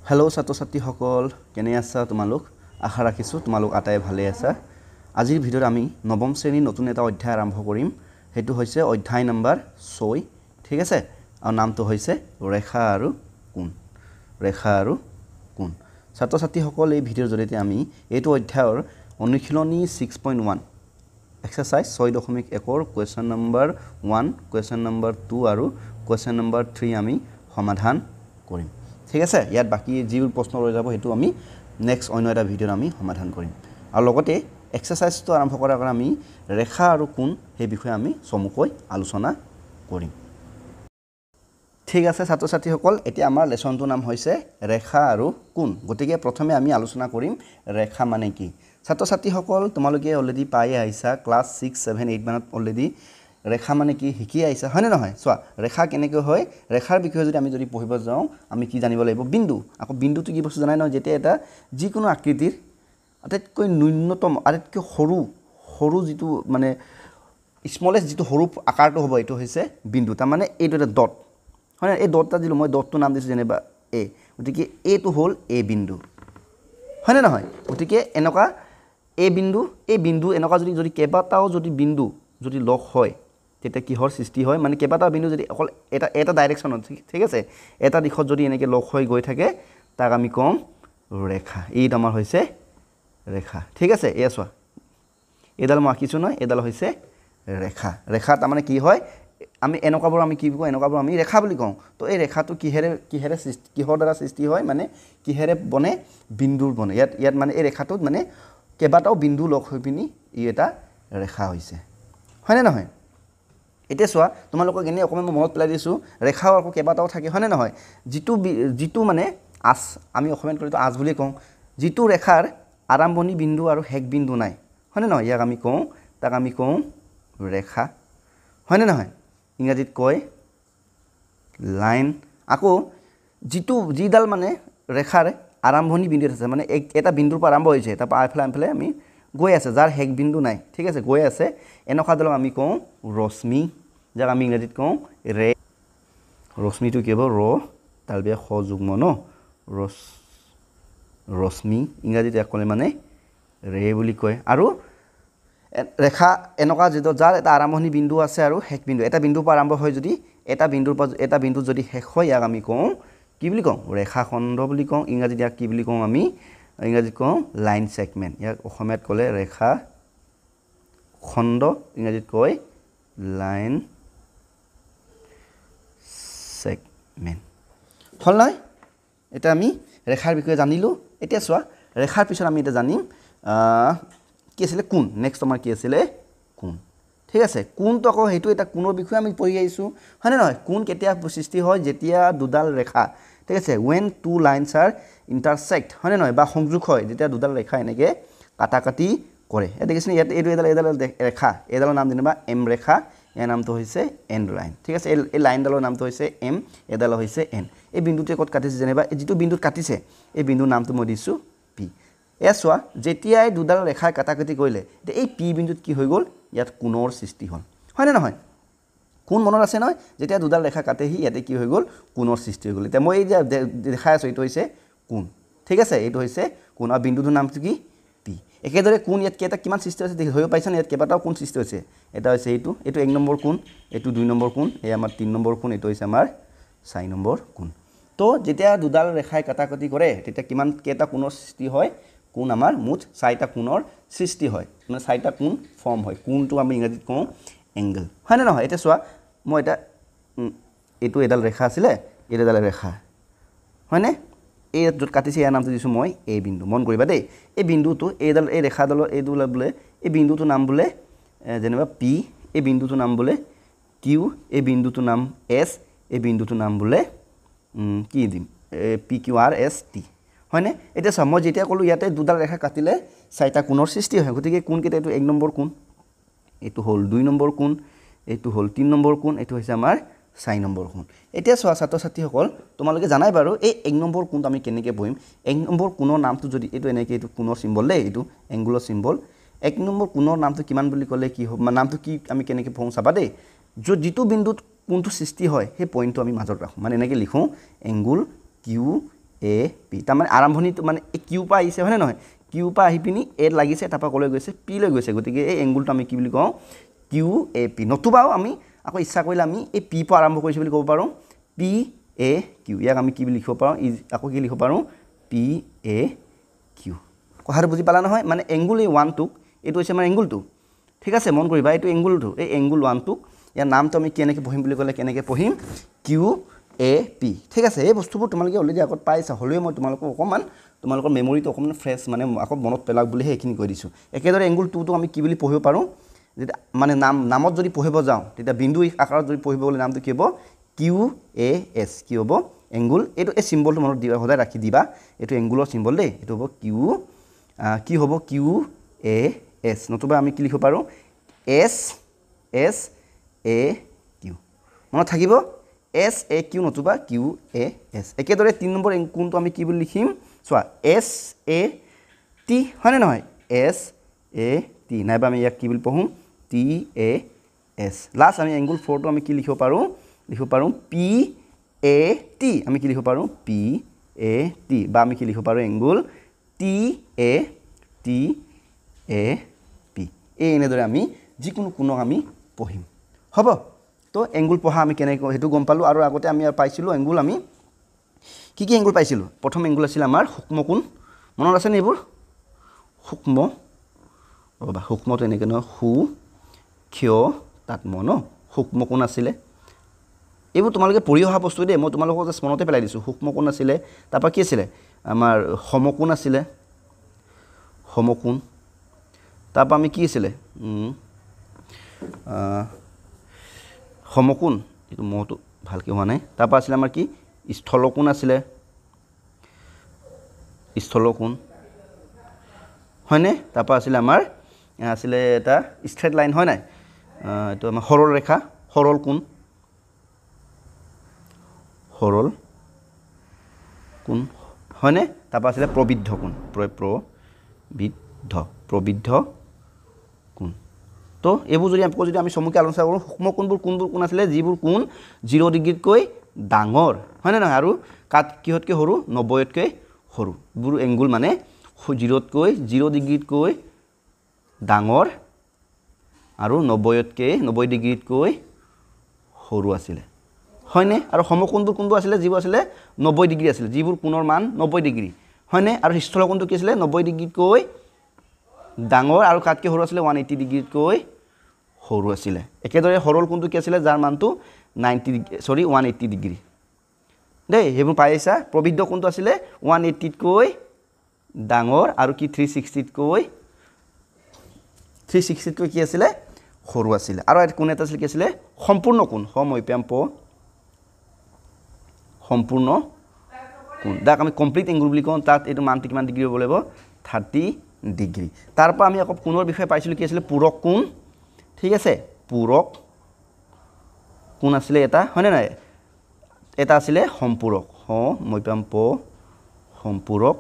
hello' ছাত্ৰ-ছাত্ৰীসকল কেনে আছা তোমালোক আশা ৰাখিছো তোমালোক আটাই ভালে আছা আজিৰ ভিডিঅ'ত আমি নৱম শ্ৰেণীৰ নতুন এটা অধ্যায় আৰম্ভ কৰিম হেতু হৈছে অধ্যায় নম্বৰ 6 ঠিক আছে আৰু নামটো হৈছে ৰেখা আৰু কোণ ছাত্ৰ-ছাত্ৰীসকল এই ভিডিঅ'ৰ জৰিয়তে আমি এইটো অধ্যায়ৰ অনুশীলনী 6.1 এক্সাৰসাইজ 6.1 ৰ কোৱেশ্চন নম্বৰ 1 কোৱেশ্চন নম্বৰ 2 আৰু কোৱেশ্চন নম্বৰ 3 আমি সমাধান কৰিম ঠিক আছে ইয়াত বাকি যিবোৰ প্ৰশ্ন ৰৈ যাব হেতু আমি নেক্সট অন্য এটা ভিডিঅ'ত আমি সমাধান কৰিম আৰু লগতে এক্সাৰসাইজটো আৰম্ভ কৰাৰ কাৰণে আমি ৰেখা আৰু কোণ এই বিষয়ে আমি চমুকৈ আলোচনা কৰিম ঠিক আছে ছাত্ৰ-ছাত্ৰীসকল এতিয়া আমাৰ লেসনটোৰ নাম হৈছে ৰেখা আৰু কোণ গতিকে প্ৰথমে আমি আলোচনা কৰিম ৰেখা মানে কি ছাত্ৰ-ছাত্ৰীসকল তোমালোকে অলৰেডি পাই আহিছা ক্লাস 6 7 8 মানত অলৰেডি ৰেখা মানে কি শিকি আহিছা হয় নে নহয় চোৱা ৰেখা কেনেকৈ হয় ৰেখাৰ বিষয়ে যদি আমি পঢ়িব যাওঁ আমি কি জানিব লাগিব বিন্দু আকৌ বিন্দুটো কি বস্তু জানাই নহয় যেতিয়া এটা যিকোনো আকৃতিৰ আটাইতকৈ ন্যূনতম আটাইতকৈ সৰু যিটো মানে স্মলেষ্ট যিটো সৰু আকাৰটো হ'ব এইটো হৈছে বিন্দু তাৰ মানে এইটো এটা ডট হয় এই ডটটা দিলো মই ডটটো নাম দিছো যেনেবা এ গতিকে এটো হ'ল এ বিন্দু হয় নে নহয় গতিকে এনেকুৱা এই বিন্দু এনেকুৱা যদি কেইবাটাও যদি বিন্দু যদি লগ হয় তেতিয়া কিহৰ সৃষ্টি হয় মানে কেইবাটাও বিন্দু যদি অকল এটা ডাইৰেকশনত ঠিক আছে এটা দিশত যদি এনেকৈ লগ হৈ গৈ থাকে তাক আমি কম ৰেখা এইটো আমাৰ হৈছে ৰেখা ঠিক আছে এয়া চোৱা এডাল মই আঁকিছো নহয় এডাল হৈছে ৰেখা তাৰ মানে কি হয় আমি এনেকুৱাবোৰ আমি কি কওঁ এনেকুৱাবোৰ আমি ৰেখা বুলি কওঁ তো এই ৰেখাটো কিহৰ দ্বাৰা সৃষ্টি হয় মানে কিহেৰে বনে বিন্দুৰ বনে ইয়াত মানে এই ৰেখাটোত মানে কেইবাটাও বিন্দু লগ হৈ পিনি ই এটা ৰেখা হৈছে হয় নে নহয় এতিয়া চোৱা তোমালোকক এনে অকমান মনত পেলাই দিছো ৰেখাও আকৌ কেইবাটাও থাকে হয় নে নহয় যিটো মানে আস আমি অসমীয়াত কৰিতো আস বুলি কওঁ যিটো ৰেখাৰ আৰম্ভণি বিন্দু আৰু শেষ বিন্দু নাই হয় নে নহয় ইয়াক আমি কওঁ ৰেখা হয় নে নহয় ইংৰাজীত কয় লাইন আকৌ যিডাল মানে ৰেখাৰ আৰম্ভণি বিন্দু আছে মানে এটা বিন্দুৰ পৰা আৰম্ভ হৈছে তাৰ পৰা আনফালে আমি গৈ আছে যাৰ শেষ বিন্দু নাই ঠিক আছে গৈ আছে এনেকুৱা দলক আমি কওঁ ৰশ্মি যাক আমি ইংৰাজীত কওঁ ৰে ৰশ্মিটো কি হ'ব ৰ তালবে খ যুগ্ম ন ৰশ্মি ইংৰাজীত ইয়াক ক'লে মানে ৰে বুলি কয় আৰু ৰেখা এনেকুৱা যাৰ এটা আৰম্ভণি বিন্দু আছে আৰু শেষ বিন্দু এটা বিন্দুৰ পৰা আৰম্ভ হয় যদি এটা বিন্দু যদি শেষ হয় ইয়াক আমি কওঁ কি বুলি কওঁ ৰেখাখণ্ড বুলি কওঁ ইংৰাজীত ইয়াক কি বুলি কওঁ আমি ইংৰাজীত কওঁ লাইন সেগমেন্ট ইয়াক অসমীয়াত ক'লে ৰেখা খণ্ড ইংৰাজীত কয় লাইন সেগমেন্ট হল নাই এটা আমি ৰেখাৰ বিষয়ে জানিলো এতিয়া চোৱা ৰেখাৰ পিছত আমি এটা জানিম কি আছিল কোণ নেক্সট আমাৰ কি আছিল কোণ ঠিক আছে কোণটো আকৌ হেতু এটা কোণৰ বিষয়ে আমি পঢ়ি আহিছো হয় নে নহয় কোণ কেতিয়া সৃষ্টি হয় যেতিয়া দুডাল ৰেখা ঠিক আছে when two lines are intersect হয় নে নহয় বা সংযোগ হয় যেতিয়া দুডাল ৰেখা এনেকে কাটাকাটি কৰে এটা দেখিছেনে ইয়াত এডাল ৰেখা এডালৰ নাম দিনবা এম ৰেখা ইয়াৰ নামটো হৈছে এন লাইন ঠিক আছে এই লাইনডালৰ নামটো হৈছে এম এডাল হৈছে এন এই বিন্দুটোৱে ক'ত কাটিছে যেনেবা যিটো বিন্দুত কাটিছে এই বিন্দুৰ নামটো মই দিছো পি এয়া চোৱা যেতিয়াই দুডাল ৰেখা কাটাকাটি কৰিলে এই পি বিন্দুত কি হৈ গ'ল ইয়াত কোণৰ সৃষ্টি হ'ল হয় নে নহয় কোণ মনত আছে নহয় যেতিয়া দুডাল ৰেখা কাটেহি ইয়াতে কি হৈ গ'ল কোণৰ সৃষ্টি হৈ গ'ল এতিয়া মই এই যে দেখাই আছো এইটো হৈছে কোণ ঠিক আছে এইটো হৈছে কোণ আৰু বিন্দুটোৰ নামটো কি পি একেদৰে কোণ ইয়াত কেইটা কিমান সৃষ্টি হৈছে দেখি হৈ পাইছে না ইয়াত কেইবাটাও কোণ সৃষ্টি হৈছে এটা হৈছে এইটো 1 নম্বৰ কোণ এইটো 2 নম্বৰ কোণ এই আমাৰ 3 নম্বৰ কোণ এইটো হৈছে আমাৰ 4 নম্বৰ কোণ তো যেতিয়া দুডাল ৰেখাই কাটাকাটি কৰে তেতিয়া কিমান কেইটা কোণৰ সৃষ্টি হয় কোণ আমাৰ মুঠ 4টা কোণৰ সৃষ্টি হয় মানে 4টা কোণ ফৰ্ম হয় কোণটো আমি ইংৰাজীত কওঁ এংগল হয় না নহয় এটা চোৱা মই এটা এইটো এডাল ৰেখা আছিলে এই এডাল ৰেখা হয় নে এই যত কাটিছে ইয়াৰ নামটো দিছো মই এ বিন্দু মন কৰিবা দেই এই বিন্দুটো এই ৰেখাডালৰ এইটো বোলে এই বিন্দুটোৰ নাম বোলে যেনেবা পি এই বিন্দুটোৰ নাম বোলে কিউ এই বিন্দুটোৰ নাম এস এই বিন্দুটোৰ নাম বোলে কি দিম P Q R S T হয়নে এটা চা মই যেতিয়া কলো ইয়াতে দুডাল ৰেখা কাটিলে 4টা কোণৰ সৃষ্টি হয় গতিকে কোণ কেইটা এইটো 1 নম্বৰ কোণ এইটো হ'ল 2 নম্বৰ কোণ এইটো হ'ল 3 নম্বৰ কোণ এইটো হৈছে আমাৰ 4 নম্বৰ কোণ এতিয়া চোৱা ছাত্ৰ-ছাত্ৰীসকল তোমালোকে জানাই বাৰু এই 1 নম্বৰ কোণটো আমি কেনেকৈ বহিম 1 নম্বৰ কোণৰ নামটো যদি এইটো এনেকৈ এইটো কোণৰ সিম্বল দেই এইটো এংগুলৰ সিম্বল 1 নম্বৰ কোণৰ নামটো কিমান বুলি ক'লে কি হ'ব নামটো কি আমি কেনেকৈ পঢ়ো চাবা দেই যিটো বিন্দুত কোণটো সৃষ্টি হয় সেই পইণ্টটো আমি মাজত ৰাখো মানে এনেকৈ লিখো এংগুল কিউ এ পি তাৰমানে আৰম্ভণিটো মানে এই কিউ পৰা আহিছে হয়নে নহয় কিউ পৰা আহি পিনি এত লাগিছে তাৰপৰা ক'লৈ গৈছে পি লৈ গৈছে গতিকে এই এংগুলটো আমি কি বুলি কওঁ কিউ এ পি নতুবাও আমি আকৌ ইচ্ছা কৰিলে আমি এই পি পৰা আৰম্ভ কৰিছোঁ বুলি ক'ব পাৰোঁ পি এ কিউ ইয়াক আমি কি বুলি লিখিব পাৰোঁ আকৌ কি লিখিব পাৰোঁ পি এ কিউ কথাটো বুজি পালা নহয় মানে এংগুল এই ওৱানটোক এইটো হৈছে আমাৰ এংগুলটো ঠিক আছে মন কৰিবা এইটো এংগুলটো এই এংগুল ওৱানটোক ইয়াৰ নামটো আমি কেনেকৈ পঢ়িম বুলি ক'লে কেনেকৈ পঢ়িম কিউ এ পি ঠিক আছে এই বস্তুবোৰ তোমালোকে অলৰেডি আগত পাইছা হ'লেও মই তোমালোকক অকণমান তোমালোকৰ মেমৰিটো অকণমান ফ্ৰেছ মানে আকৌ মনত পেলাওক বুলিহে এইখিনি কৈ দিছোঁ একেদৰে এংগুল টুটো আমি কি বুলি পঢ়িব পাৰোঁ যেতিয়া মানে নামত যদি পঢ়িব যাওঁ তেতিয়া বিন্দু আকাৰত যদি পঢ়িব গ'লে নামটো কি হ'ব কিউ এ এছ কি হ'ব এংগুল এইটো এই চিম্বলটো মনত দিবা সদায় ৰাখি দিবা এইটো এংগুলৰ চিম্বল দেই এইটো হ'ব কিউ কি হ'ব কিউ এ এছ নতুবা আমি কি লিখিব পাৰোঁ এছ এছ এ কিউ মনত থাকিব এছ এ কিউ নতুবা কিউ এ এছ একেদৰে 3 নম্বৰ কোনটো আমি কি বুলি লিখিম চোৱা এছ এ টি হয়নে নহয় এছ এ টি নাইবা আমি ইয়াক কি বুলি পঢ়োঁ টি এ এছ লাষ্ট আমি এংগুল 4টো আমি কি লিখিব পাৰোঁ পি এ টি আমি কি লিখিব পাৰোঁ পি এ টি বা আমি কি লিখিব পাৰোঁ angle T A T A P এই এনেদৰে আমি যিকোনো কোণক আমি পঢ়িম হ'ব তো এংগুল পঢ়া আমি কেনেকৈ সেইটো গম পালোঁ আৰু আগতে আমি পাইছিলোঁ এংগুল আমি কি এংগুল পাইছিলোঁ প্ৰথম এংগুল আছিল আমাৰ সূক্ষ্ম কোণ মনত আছেনে এইবোৰ সূক্ষ্ম ৰ'বা সূক্ষ্মটো এনেকৈ নহয় সু ক্ষয় তাত্ম ন সূক্ষ্ম কোণ আছিলে এইবোৰ তোমালোকে পঢ়ি অহা বস্তু দেই মই তোমালোকক জাষ্ট মনতে পেলাই দিছোঁ সূক্ষ্ম কোণ আছিলে তাৰপৰা কি আছিলে আমাৰ সমকোণ আছিলে সমকোণ তাৰপৰা আমি কি আছিলে সমকোণ এইটো মহটো ভালকৈ হোৱা নাই তাৰপৰা আছিলে আমাৰ কি স্থলকোণ আছিলে স্থলকোণ হয়নে তাৰপৰা আছিলে আমাৰ আছিলে এটা ষ্ট্ৰেট লাইন হয় নাই এইটো আমাৰ সৰল ৰেখা সৰল কোণ সৰল কোণ হয়নে তাৰপৰা আছিলে প্ৰবৃদ্ধ কোণ প্ৰবৃদ্ধ কোণ তো এইবোৰ যদি আমি চমুকৈ আলোচনা কৰোঁ সূক্ষ্ম কোণবোৰ কোন আছিলে যিবোৰ কোণ 0 ডিগ্ৰীতকৈ ডাঙৰ হয়নে নহয় আৰু কিহতকৈ সৰু 90তকৈ সৰু এইবোৰ এংগুল মানে 0 ডিগ্ৰীতকৈ ডাঙৰ আৰু 90 ডিগ্ৰীতকৈ সৰু আছিলে হয়নে আৰু সমকোণবোৰ কোনবোৰ আছিলে যিবোৰ আছিলে 90 ডিগ্ৰী আছিলে যিবোৰ কোণৰ মান 90 ডিগ্ৰী হয়নে আৰু স্থলকোণটো কি আছিলে 90 ডিগ্ৰীতকৈ ডাঙৰ আৰু কাতকৈ সৰু আছিলে 180 ডিগ্ৰীতকৈ সৰু আছিলে একেদৰে সৰল কোণটো কি আছিলে যাৰ মানটো 180 ডিগ্ৰী দেই সেইবোৰ পাই আহিছা প্ৰবৃদ্ধ কোণটো আছিলে 180তকৈ ডাঙৰ আৰু কি 360তকৈ কি আছিলে সৰু আছিলে আৰু কোণ এটা আছিলে কি আছিলে সম্পূৰ্ণ কোণ সম্পূৰ্ণ কোণ যাক আমি কমপ্লিট এংগুল বুলি কওঁ তাত এইটো মানটো কিমান ডিগ্ৰী হ'ব লাগিব 30 ডিগ্ৰী তাৰপৰা আমি আকৌ কোণৰ বিষয়ে পাইছিলোঁ কি আছিলে পূৰক কোণ ঠিক আছে পূৰক কোণ আছিলে এটা হয়নে নাই এটা আছিলে সম্পূৰক সম্পূৰক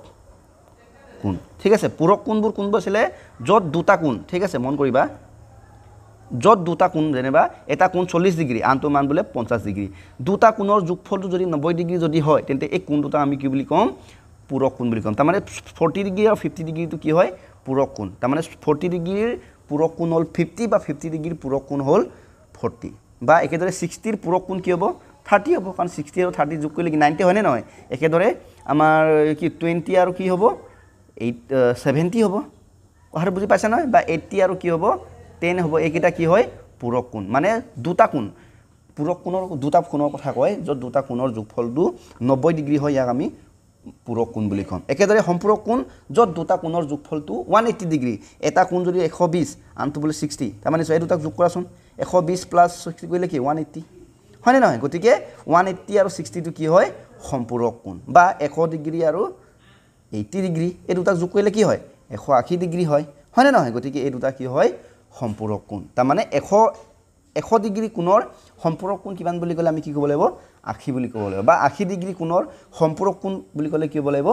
কোণ ঠিক আছে পূৰক কোণবোৰ আছিলে য'ত দুটা কোণ ঠিক আছে মন কৰিবা য'ত দুটা কোণ যেনিবা এটা কোণ 40 ডিগ্ৰী আনটো মান বোলে 50 ডিগ্ৰী দুটা কোণৰ যোগফলটো যদি 90 ডিগ্ৰী যদি হয় তেন্তে এই কোণ দুটা আমি কি বুলি ক'ম পূৰক কোণ বুলি ক'ম তাৰমানে 40 ডিগ্ৰী আৰু 50 ডিগ্ৰীটো কি হয় পূৰক কোণ তাৰমানে 40 ডিগ্ৰীৰ পূৰক কোণ হ'ল 50 বা 50 ডিগ্ৰীৰ পূৰক কোণ হ'ল 40 বা একেদৰে 60ৰ পূৰক কোণ কি হ'ব 30 হ'ব কাৰণ 60 আৰু 30 যোগ কৰিলে কি 90 হয়নে নহয় একেদৰে আমাৰ কি 20 আৰু কি হ'ব 70 হ'ব কথাটো বুজি পাইছা নহয় বা 80 আৰু কি হ'ব 10 হ'ব এইকেইটা কি হয় পূৰক কোণ মানে দুটা কোণ পূৰক কোণৰ দুটা কোণৰ কথা কয় য'ত দুটা কোণৰ যোগফলটো 90 ডিগ্ৰী হয় ইয়াক আমি পূৰক কোণ বুলি ক'ম একেদৰে সম্পূৰক কোণ য'ত দুটা কোণৰ যোগফলটো 180 ডিগ্ৰী এটা কোণ যদি 120 আনটো বোলে 60 তাৰমানে এই দুটাক যোগ কৰাচোন 120 প্লাছ 60 কৰিলে কি 180 হয়নে নহয় গতিকে 180 আৰু 60টো কি হয় সম্পূৰক কোণ বা 100 ডিগ্ৰী আৰু 80 ডিগ্ৰী এই দুটাক যোগ কৰিলে কি হয় 180 ডিগ্ৰী হয় হয়নে নহয় গতিকে এই দুটা কি হয় সম্পূৰক কোণ তাৰমানে 100 ডিগ্ৰী কোণৰ সম্পূৰক কোণ কিমান বুলি ক'লে আমি কি ক'ব লাগিব 80 বুলি ক'ব লাগিব বা 80 ডিগ্ৰী কোণৰ সম্পূৰক কোণ বুলি ক'লে কি হ'ব লাগিব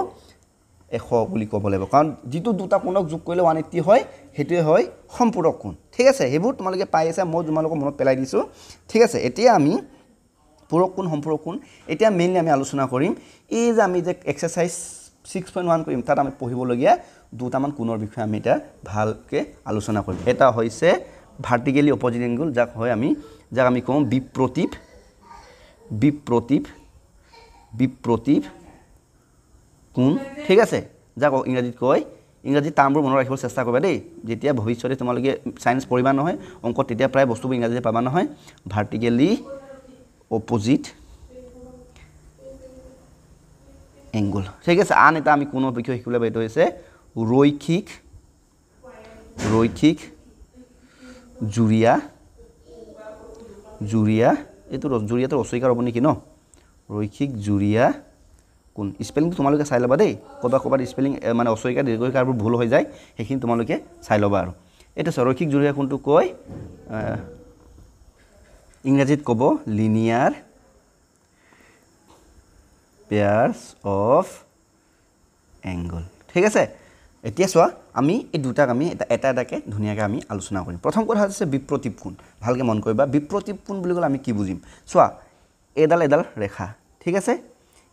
100 বুলি ক'ব লাগিব কাৰণ যিটো দুটা কোণক যোগ কৰিলে 180 হয় সেইটোৱে হয় সম্পূৰক কোণ ঠিক আছে সেইবোৰ তোমালোকে পাই আছা মই তোমালোকক মনত পেলাই দিছোঁ ঠিক আছে এতিয়া আমি পূৰক কোণ সম্পূৰক কোণ এতিয়া মেইনলি আমি আলোচনা কৰিম এই যে আমি যে এক্সাৰসাইজ 6.1 কৰিম তাত আমি পঢ়িবলগীয়া দুটামান কোণৰ বিষয়ে আমি এটা ভালকৈ আলোচনা কৰিম এটা হৈছে ভাৰ্টিকেলি অপজিট এংগল যাক আমি কওঁ বিপ্ৰতীপ কোণ ঠিক আছে যাক ইংৰাজীত কয় ইংৰাজী টাৰ্মবোৰ মনত ৰাখিবলৈ চেষ্টা কৰিবা দেই যেতিয়া ভৱিষ্যতে তোমালোকে সায়েন্স পঢ়িবা নহয় অংক তেতিয়া প্ৰায় বস্তুবোৰ ইংৰাজীতে পাবা নহয় ভাৰ্টিকেলি অপজিট এংগল ঠিক আছে আন এটা আমি কোণৰ বিষয়ে শিকিবলৈ এইটো হৈছে ৰৈখিক জুৰীয়া এইটো জুৰীয়াটো ৰচয়িকাৰ হ'ব নেকি ন ৰৈখিক জুৰীয়া কোণ স্পেলিংটো তোমালোকে চাই ল'বা দেই ক'ৰবাত স্পেলিং মানে অচয়িকাৰ দীৰ্ঘয়িকাৰবোৰ ভুল হৈ যায় সেইখিনি তোমালোকে চাই ল'বা আৰু এইটো ৰৈখিক জুৰীয়া কোণটো কয় ইংৰাজীত ক'ব লিনিয়াৰ পেয়াৰ্স অফ এংগল ঠিক আছে এতিয়া চোৱা আমি এই দুটাক আমি এটা এটাকৈ ধুনীয়াকৈ আমি আলোচনা কৰিম প্ৰথম কথা হৈছে বিপ্ৰতীপ কোণ ভালকৈ মন কৰিবা বিপ্ৰতীপ কোণ বুলি ক'লে আমি কি বুজিম চোৱা এডাল ৰেখা ঠিক আছে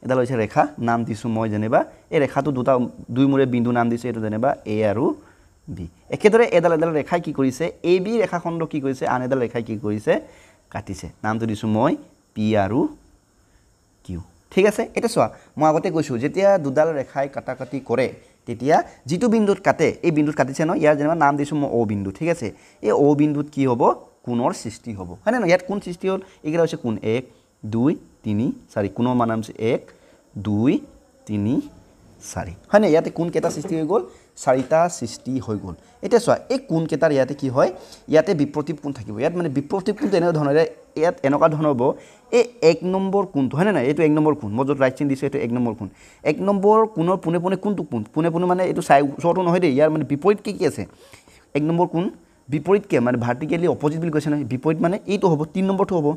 এডাল হৈছে ৰেখা নাম দিছোঁ মই যেনিবা এই ৰেখাটো দুই মূৰে বিন্দু নাম দিছোঁ এইটো যেনিবা এ আৰু বি একেদৰে এডাল ৰেখাই কি কৰিছে এ বি ৰেখাখণ্ড কি কৰিছে আন এডাল ৰেখাই কি কৰিছে কাটিছে নামটো দিছোঁ মই পি আৰু কিউ ঠিক আছে এতিয়া চোৱা মই আগতে কৈছোঁ যেতিয়া দুডাল ৰেখাই কাটাকাটি কৰে তেতিয়া যিটো বিন্দুত কাটে এই বিন্দুত কাটিছে ন ইয়াৰ যেনিবা নাম দিছোঁ মই অ বিন্দু ঠিক আছে এই অ বিন্দুত কি হ'ব কোণৰ সৃষ্টি হ'ব হয়নে নহয় ইয়াত কোণ সৃষ্টি হ'ল এইকেইটা হৈছে কোণ 1 2 3 4 কোণৰ মান হৈছে 1 2 3 4 হয়নে ইয়াতে কোণ কেইটা সৃষ্টি হৈ গ'ল 4টা সৃষ্টি হৈ গ'ল এতিয়া চোৱা এই কোণ কেইটাৰ ইয়াতে কি হয় ইয়াতে বিপ্ৰতীপ কোণ থাকিব ইয়াত মানে বিপ্ৰতীপ কোণটো এনেধৰণেৰে ইয়াত এনেকুৱা ধৰণৰ হ'ব এই 1 নম্বৰ কোণটো হয়নে নাই এইটো 1 নম্বৰ কোণ মই য'ত ৰাইট চিন দিছোঁ এইটো 1 নম্বৰ কোণ 1 নম্বৰ কোণৰ পোনে পোনে কোনটো কোণ পোনে পোনে মানে এইটো চাই ওচৰটো নহয় দেই ইয়াৰ মানে বিপৰীত কি আছে 1 নম্বৰ কোণ বিপৰীতকৈ মানে ভাৰ্টিকেলি অপজিট বুলি কৈছে নহয় বিপৰীত মানে এইটো হ'ব 3 নম্বৰটো হ'ব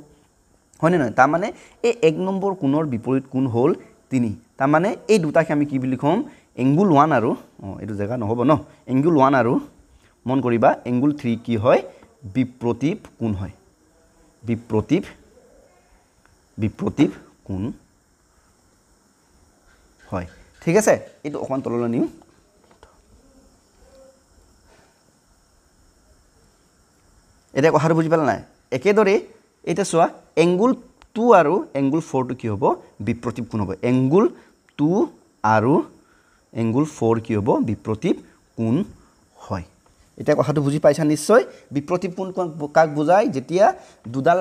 হয়নে নহয় তাৰমানে এই 1 নম্বৰ কোণৰ বিপৰীত কোণ হ'ল 3 তাৰমানে এই দুটাকে আমি কি বুলি ক'ম এংগুল 1 আৰু এইটো জেগা নহ'ব ন এংগুল 1 আৰু মন কৰিবা এংগুল 3 কি হয় বিপ্ৰতীপ কোণ হয় বিপ্ৰতীপ কোণ হয় ঠিক আছে এইটো অকণমান তললৈ নিওঁ এতিয়া কথাটো বুজি পালা নাই একেদৰে এতিয়া চোৱা এংগুল 2 আৰু এংগুল 4 টো কি হ'ব বিপ্ৰতীপ কোণ হ'ব এংগুল 2 আৰু এংগুল 4 কি হ'ব বিপ্ৰতীপ কোণ হয় এতিয়া কথাটো বুজি পাইছা নিশ্চয় বিপ্ৰতীপ কোণ কাক বুজায় যেতিয়া দুডাল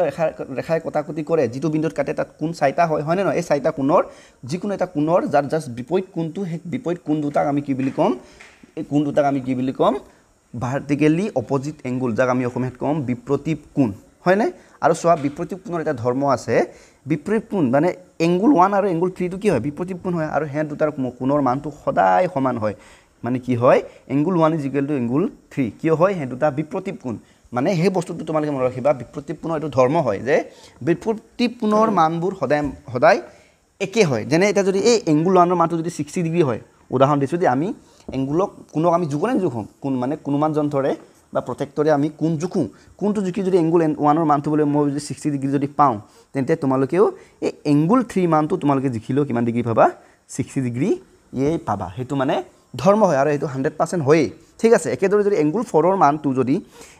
ৰেখাই কটাকটি কৰে যিটো বিন্দুত কাটে তাত কোণ 4টা হয়নে নহয় এই 4টা কোণৰ যিকোনো এটা কোণৰ যাৰ জাষ্ট বিপৰীত কোণটো সেই বিপৰীত কোণ দুটাক আমি কি বুলি ক'ম এই কোণ দুটাক আমি কি বুলি ক'ম ভাৰ্টিকেলি অপজিট এংগুল যাক আমি অসমীয়াত ক'ম বিপ্ৰতীপ কোণ হয়নে আৰু চোৱা বিপ্ৰতীপ কোণৰ এটা ধৰ্ম আছে বিপৰীত কোণ মানে এংগুল 1 আৰু এংগুল 3 টো কি হয় বিপ্ৰতীপ কোণ হয় আৰু হেঁ দুটাৰ কোণৰ মানটো সদায় সমান হয় মানে কি হয় এংগুল 1 = এংগুল 3 কিয় হয় হেঁ দুটা বিপ্ৰতীপ কোণ মানে সেই বস্তুটো তোমালোকে মনত ৰাখিবা বিপ্ৰতীপ কোণৰ এইটো ধৰ্ম হয় যে বিপ্ৰতীপ কোণৰ মানবোৰ সদায় একে হয় যেনে এটা যদি এই এংগুল 1 ৰ মানটো যদি 60 ডিগ্ৰী হয় উদাহৰণ দিছোঁ যে আমি কোণক আমি জোখনে জোখোঁ কোণ মানে কোণমান যন্ত্ৰৰে বা প্ৰটেক্টৰে আমি কোণ জোখোঁ কোণটো জুখি যদি এংগুল 1 ৰ মানটো বোলে মই যদি 60 ডিগ্ৰী যদি পাওঁ তেন্তে তোমালোকেও এই এংগুল 3 মানটো তোমালোকে জুখিলেও কিমান ডিগ্ৰী পাবা 60 ডিগ্ৰী এই পাবা সেইটো মানে ধৰ্ম হয় আৰু এইটো 100% হয়েই ঠিক আছে একেদৰে যদি এংগুল 4 ৰ মানটো যদি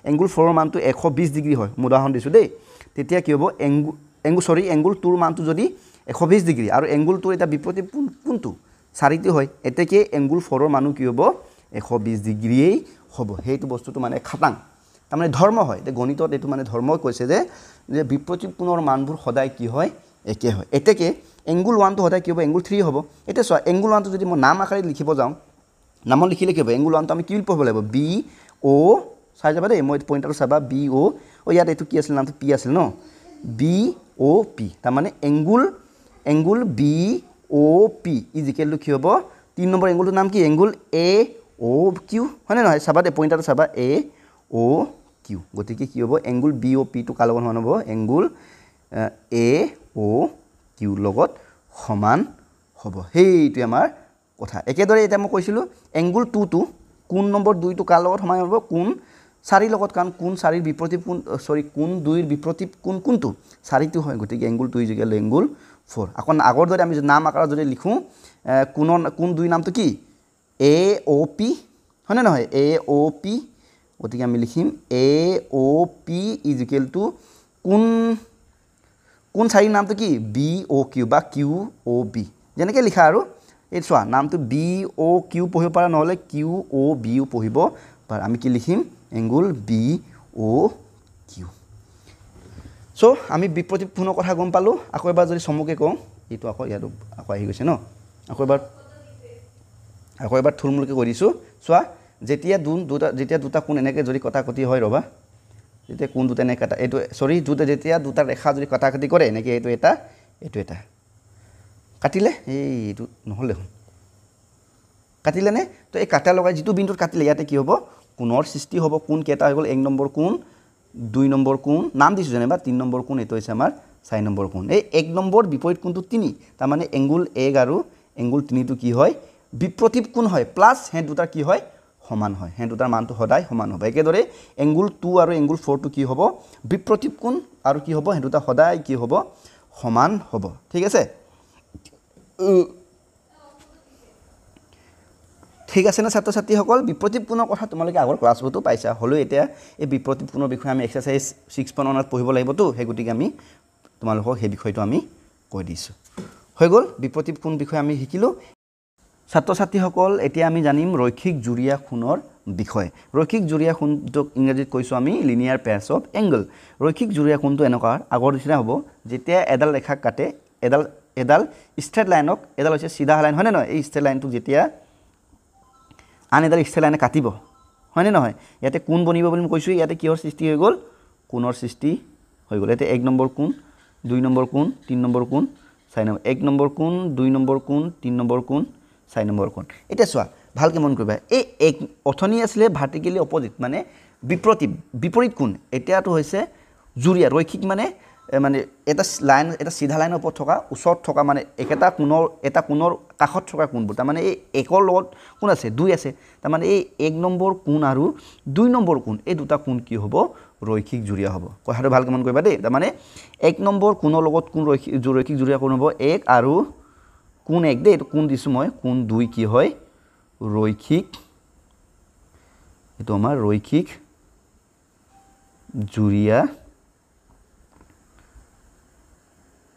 এংগুল 4 ৰ মানটো 120 ডিগ্ৰী হয় মই উদাহৰণ দিছোঁ দেই তেতিয়া কি হ'ব এংগুল 2 ৰ মানটো যদি 120 ডিগ্ৰী আৰু এংগুল 2 এটা বিপৰীত কোণটো 4টি হয় এতেকে এংগুল 4 ৰ মানো কি হ'ব 120 ডিগ্ৰীয়েই হ'ব সেইটো বস্তুটো মানে খাটাং তাৰমানে ধৰ্ম হয় এতিয়া গণিতত এইটো মানে ধৰ্মই কৈছে যে বিপৰীত কোণৰ মানবোৰ সদায় কি হয় একে হয় এতেকে এংগুল 1 টো সদায় কি হ'ব এংগুল 3 হ'ব এতিয়া চোৱা এংগুল 1 টো যদি মই নাম আকাৰে লিখিব যাওঁ নামত লিখিলে কি হ'ব এংগুল 1 টো আমি কি পঢ়িব লাগিব বি অ চাই যাবা দেই মই পইণ্টাৰটো চাবা বি অ ইয়াত এইটো কি আছিল নামটো পি আছিল ন বি অ পি তাৰমানে এংগুল বি অ পি = কি হ'ব 3 নম্বৰ এংগুলটোৰ নাম কি এংগুল এ অ কিউ হয়নে নহয় চাবা দে পইণ্টাৰটো চাবা এ অ কিউ গতিকে কি হ'ব এংগুল বি অ পি টো কাৰ লগত সমান হ'ব এংগুল এ অ কিউ লগত সমান হ'ব সেইটোৱে আমাৰ কথা একেদৰে এতিয়া মই কৈছিলোঁ এংগুল 2 টো কোণ নম্বৰ 2 টো কাৰ লগত সমান হ'ব কোণ চাৰিৰ লগত কাৰণ কোন চাৰিৰ বিপৰীত কোন কোন 2ৰ বিপৰীত কোন কোনটো চাৰিটো হয় গতিকে এংগুল 2 ইকুৱেল এংগুল 4 আকৌ আগৰ দৰে আমি নাম আকাৰত যদি লিখোঁ কোন 2 নামটো কি AOP হয় নে নহয় AOP গতিকে আমি লিখিম AOP ইজ ইকুৱেল টু কোন চাৰিৰ নামটো কি BOQ বা QOB যেনেকৈ লিখা আৰু এই চোৱা নামটো BOQ পঢ়িব পাৰা নহ'লে QOB পঢ়িব পাৰা আমি কি লিখিম এংগুল BOQ সো আমি বিপৰীত কোণৰ কথা গম পালোঁ আকৌ এবাৰ যদি চমুকে কওঁ এইটো আকৌ ইয়াতো আকৌ আহি গৈছে ন আকৌ এবাৰ থুলমূলকৈ কৈ দিছোঁ চোৱা যেতিয়া দুটা কোণ এনেকৈ যদি কটাকটি হয় ৰ'বা যেতিয়া কোণ দুটা এনেকৈ কাটা এইটো সৰি যেতিয়া দুটা ৰেখা যদি কটাকটি কৰে এনেকৈ এইটো এটা কাটিলে এইটো নহ'ল দেখোন কাটিলেনে তো এই কাটা লগাই যিটো বিন্দুত কাটিলে ইয়াতে কি হ'ব কোণৰ সৃষ্টি হ'ব কোণ কেইটা হৈ গ'ল 1 নম্বৰ কোণ 2 নম্বৰ কোণ নাম দিছোঁ যেনিবা 3 নম্বৰ কোণ এইটো হৈছে আমাৰ 4 নম্বৰ কোণ এই 1 নম্বৰ বিপৰীত কোণটো 3 তাৰমানে এংগুল 1 আৰু এংগুল 3টো কি হয় বিপৰীত কোণ হয় প্লাছ হে দুটাৰ কি হয় সমান হয় হে দুটাৰ মানটো সদায় সমান হ'ব একেদৰে এংগুল 2 আৰু এংগুল 4টো কি হ'ব বিপৰীত কোণ আৰু কি হ'ব হে দুটা সদায় কি হ'ব সমান হ'ব ঠিক আছে ঠিক আছে না ছাত্ৰ ছাত্ৰীসকল বিপৰীত কোণৰ কথা তোমালোকে আগৰ ক্লাছবোৰতো পাইছা হ'লেও এতিয়া এই বিপৰীত কোণৰ বিষয়ে আমি এক্সাৰসাইজ 6.1 পঢ়িব লাগিবতো সেই গতিকে আমি তোমালোকক সেই বিষয়টো আমি কৈ দিছোঁ হৈ গ'ল বিপৰীত কোণ বিষয়ে আমি শিকিলোঁ ছাত্ৰ ছাত্ৰীসকল এতিয়া আমি জানিম ৰৈখিক জুৰীয়া কোণৰ বিষয় ৰৈখিক জুৰীয়া কোণটোক ইংৰাজীত কৈছোঁ আমি লিনিয়াৰ পেয়াৰ্ছ অফ এংগল ৰৈখিক জুৰীয়া কোণটো এনেকুৱা আগৰ নিচিনা হ'ব যেতিয়া এডাল ৰেখা কাটে এডাল ষ্ট্ৰেট লাইনক এডাল হৈছে সিধা লাইন হয়নে নহয় এই ষ্ট্ৰেট লাইনটো যেতিয়া আন এডাল ষ্ট্ৰেট লাইনে কাটিব হয়নে নহয় ইয়াতে কোণ বনিব বুলি মই কৈছোঁ ইয়াতে কিহৰ সৃষ্টি হৈ গ'ল কোণৰ সৃষ্টি হৈ গ'ল এতিয়া 1 নম্বৰ কোণ 2 নম্বৰ কোণ 3 নম্বৰ কোণ 4 নম্বৰ 1 নম্বৰ কোণ 2 নম্বৰ কোণ 3 নম্বৰ কোণ 4 নম্বৰ কোণ এতিয়া চোৱা ভালকৈ মন কৰিবা এই অথনি আছিলে ভাৰ্টিকেলি অপজিট মানে বিপৰীত কোণ এতিয়াটো হৈছে জুৰীয়া ৰৈখিক মানে এটা সিধা লাইনৰ ওপৰত থকা ওচৰত থকা মানে এটা কোণৰ কাষত থকা কোণবোৰ তাৰমানে এই একৰ লগত কোণ আছে 2 আছে তাৰমানে এই 1 নম্বৰ কোণ আৰু 2 নম্বৰ কোণ এই দুটা কোণ কি হ'ব ৰৈখিক জুৰীয়া হ'ব কথাটো ভালকৈ মন কৰিবা দেই তাৰমানে 1 নম্বৰ কোণৰ লগত কোণ ৰৈখিক জুৰীয়া কোণ হ'ব 1 আৰু কোণ 1 দেই এইটো কোণ দিছোঁ মই কোণ 2 কি হয় ৰৈখিক এইটো আমাৰ ৰৈখিক জুৰীয়া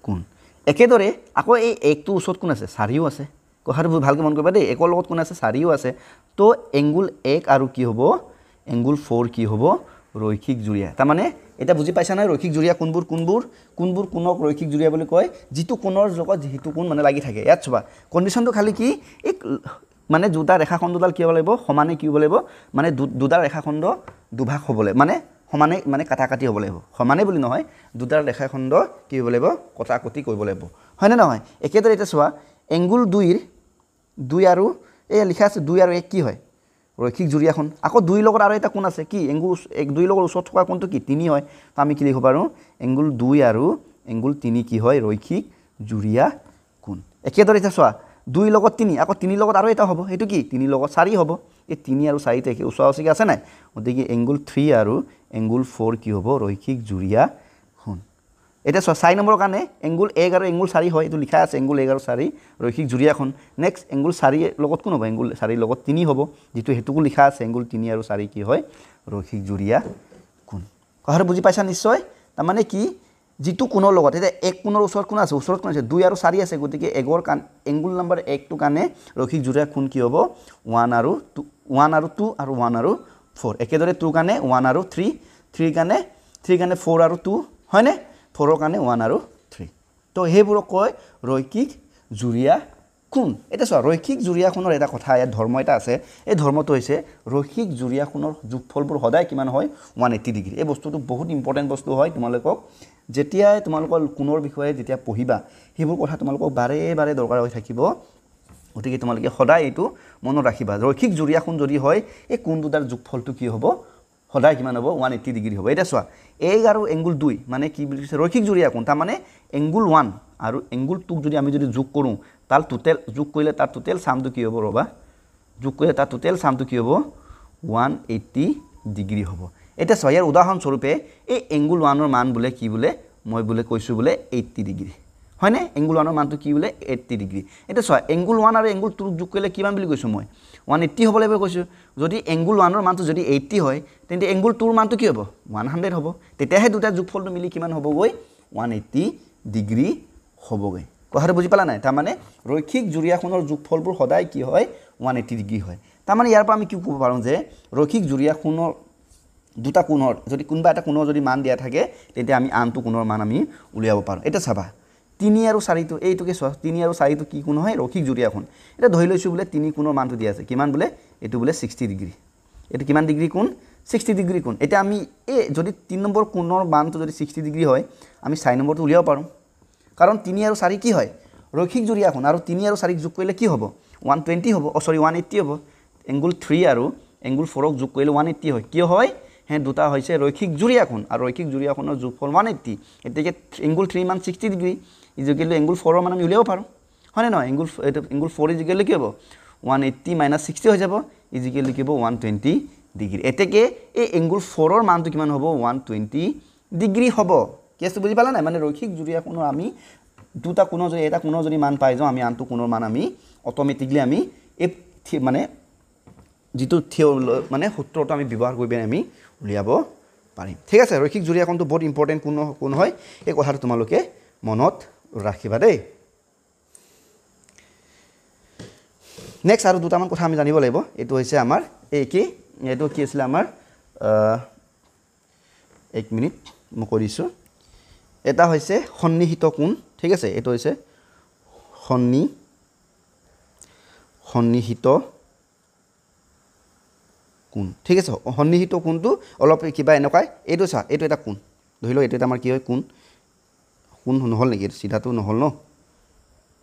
কোণ একেদৰে আকৌ এই 1টো ওচৰত কোণ আছে 4ও আছে কথাটো ভালকৈ মন কৰিবা দেই 1ৰ লগত কোণ আছে 4ও আছে তো এংগুল 1 আৰু কি হ'ব এংগুল 4 কি হ'ব ৰৈখিক জুৰীয়া তাৰমানে এটা বুজি পাইছা নাই ৰৈখিক জুৰীয়া কোণবোৰ কোণক ৰৈখিক জুৰীয়া বুলি কয় যিটো কোণৰ লগত যিটো কোণ মানে লাগি থাকে ইয়াত চাবা কণ্ডিশ্যনটো খালি কি এই মানে দুটা ৰেখাখণ্ডডাল কি হ'ব লাগিব সমানে কি হ'ব লাগিব মানে দুটা ৰেখাখণ্ড দুভাগ হ'ব লাগিব মানে সমানে মানে কাটাকাটি হ'ব লাগিব সমানে বুলি নহয় দুটা ৰেখাখণ্ড কি হ'ব লাগিব কটাকটি কৰিব লাগিব হয়নে নহয় একেদৰে এটা চোৱা এংগুল 2 আৰু এই লিখা আছে 2 আৰু 1 কি হয় ৰৈখিক জুৰীয়া কোণ আকৌ 2 লগত আৰু এটা কোণ আছে কি এংগুল 2 লগত ওচৰত থকা কোণটো কি 3 হয় তো আমি কি লিখিব পাৰোঁ এংগুল 2 আৰু এংগুল 3 কি হয় ৰৈখিক জুৰীয়া কোণ একেদৰে এটা চোৱা 2 লগত 3 আকৌ 3 লগত আৰু এটা হ'ব এইটো কি 3 লগত 4 হ'ব এই 3 আৰু 4 একে ওচৰা-ওচৰিকৈ আছে নাই গতিকে এংগুল 3 আৰু এংগুল 4 কি হ'ব ৰৈখিক জুৰীয়া কোণ এটা চোৱা 4 নম্বৰৰ কাৰণে এংগুল 1 আৰু এংগুল 4 হয় এইটো লিখা আছে এংগুল 1 আৰু 4 ৰৈখিক জুৰীয়া কোণ নেক্সট এংগুল 4 লগত কোন হ'ব এংগুল 4 লগত 3 হ'ব যেটো হেতুকো লিখা আছে এংগুল 3 আৰু 4 কি হয় ৰৈখিক জুৰীয়া কোণ কথাটো বুজি পাইছা নিশ্চয় তাৰমানে কি যিটো কোণৰ লগত এটা এক কোণৰ ওচৰত কোণ আছে 2 আৰু 4 আছে গতিকে এগৰ কান এংগুল নম্বৰ 1 টো কাৰণে ৰৈখিক জুৰীয়া কোণ কি হ'ব 1 আৰু 2 আৰু 1 আৰু 4 একেদৰে 2 কাৰণে 1 আৰু 3 কাৰণে 4 আৰু 2 হয়নে 4 ৰ কাৰণে 1 আৰু 3 তো হেইবোৰ কয় ৰৈখিক জুৰীয়া কোণ এটা চোৱা ৰৈখিক জুৰীয়া কোণৰ এটা কথা ইয়াত ধৰ্ম এটা আছে এই ধৰ্মটো হৈছে ৰৈখিক জুৰীয়া কোণৰ যোগফলবোৰ সদায় কিমান হয় 180 ডিগ্ৰী এই বস্তুটো বহুত ইম্পৰ্টেন্ট বস্তু হয় তোমালোকক যেতিয়া তোমালোকৰ কোণৰ বিষয়ে যেতিয়া পঢ়িবা হেইবোৰ কথা তোমালোকক বাৰে বাৰে দৰকাৰ হৈ থাকিব গতিকে তোমালোকে সদায় এইটো মনত ৰাখিবা ৰৈখিক জুৰীয়া কোণ যদি হয় এই কোণ দুটাৰ যোগফলটো কি হ'ব সদায় কিমান হ'ব 180 ডিগ্ৰী হ'ব এটা চোৱা 1 আৰু এংগুল 2 মানে কি বুলি কৈছে ৰৈখিক জুৰীয়া কোণ তাৰ মানে এংগুল 1 আৰু এংগুল 2 যদি আমি যদি যোগ কৰোঁ তাল টোটাল যোগ কৰিলে তাৰ টোটাল সামটো কি হ'ব ৰবা যোগ কৰিলে তাৰ টোটাল সামটো কি হ'ব 180 ডিগ্ৰী হ'ব এটা চোৱা ইয়াৰ উদাহৰণ স্বৰূপে এই এংগুল 1ৰ মান বোলে কি বোলে মই বোলে কৈছো বোলে 80 ডিগ্ৰী হয়নে এংগুল 1ৰ মানটো কি বোলে 80 ডিগ্ৰী এটা চোৱা এংগুল 1 আৰু এংগুল 2 যোগ কৰিলে কিমান বুলি কৈছো মই 180 হ'ব লাগিব কৈছো যদি এংগুল 1ৰ মানটো যদি 80 হয় তেন্তে এংগুল 2ৰ মানটো কি হ'ব 100 হ'ব তেতিয়াহে দুটা যোগফলটো মিলি কিমান হ'বগৈ 180 ডিগ্ৰী হ'বগৈ কথাটো বুজি পালা নাই তাৰ মানে ৰৈখিক জুৰিয়াখনৰ যোগফলবোৰ সদায় কি হয় 180 ডিগ্ৰী হয় তাৰ মানে ইয়াৰ পৰা আমি কি ক'ব পাৰোঁ যে ৰৈখিক জুৰিয়াখনৰ দুটা কোণৰ যদি কোনবা এটা কোণৰ যদি মান দিয়া থাকে তেতিয়া আমি আনটো কোণৰ মান আমি উলিয়াব পাৰোঁ এটা চাবা 3 আৰু 4 টো এইটোকে চোৱা 3 আৰু 4 টো কি কোণ হয় ৰৈখিক জুৰিয়াখন এটা ধৰি লৈছো বোলে 3 কোণৰ মানটো দিয়া আছে কিমান বোলে এটো বোলে 60 ডিগ্ৰী এটো কিমান ডিগ্ৰী কোণ 60 ডিগ্ৰী কোণ এটা আমি এই যদি 3 নম্বৰ কোণৰ মানটো যদি 60 ডিগ্ৰী হয় আমি 4 নম্বৰটো উলিয়াব পাৰোঁ কাৰণ 3 আৰু 4 কি হয় ৰৈখিক জুৰিয়াখন আৰু 3 আৰু 4 যোগ কৰিলে কি হ'ব 120 হ'ব সৰি 180 হ'ব এংগুল 3 আৰু এংগুল 4 যোগ কৰিলে 180 হয় কি হয় হে দুটা হৈছে ৰৈখিক জুৰিয়াখন আৰু ৰৈখিক জুৰিয়াখনৰ যোগফল 180 এতেকে এংগুল 3 মান 60 ডিগ্ৰী ইজুকেল এংগুল 4 মান আমি উলিয়াব পাৰোঁ হয়নে নহয় এংগুল 4 ইজুকেল কি হ'ব 180 - 60 হৈ যাব ইজুকেল কি হ'ব 120 ডিগ্ৰী এতেকে এই এংগুল 4ৰ মানটো কিমান হ'ব 120 ডিগ্ৰী হ'ব কেছটো বুজি পালা নাই মানে ৰৈখিক জুৰিয়াখনৰ আমি দুটা কোণৰ যদি এটা কোণৰ যদি মান পাই যাওঁ আমি আনটো কোণৰ মান আমি অটোমেটিকলি আমি এই মানে যেটো মানে সূত্ৰটো আমি ব্যৱহাৰ কৰি আমি উলিয়াব পাৰিম ঠিক আছে ৰৈখিক জুৰিয়াখনটো বহুত ইম্পৰ্টেন্ট কোণ হয় এই কথাটো তোমালোকে মনত ৰাখিবা দেই নেক্সট আৰু দুটামান কথা আমি জানিব লাগিব এটো হৈছে আমাৰ এই কি এটো কি আছিল আমাৰ 1 মিনিট মই কৰিছো এটা হৈছে সন্নিহিত কোণ ঠিক আছে এটো হৈছে সন্নিহিত কোণ ঠিক আছে সন্নিহিত কোণটো অলপ কিবা এনেকুৱা এটো চা এটো এটা কোণ ধৰিলো এটো আমাৰ কি হয় কোণ নহল নেকি সিধাটো নহল ন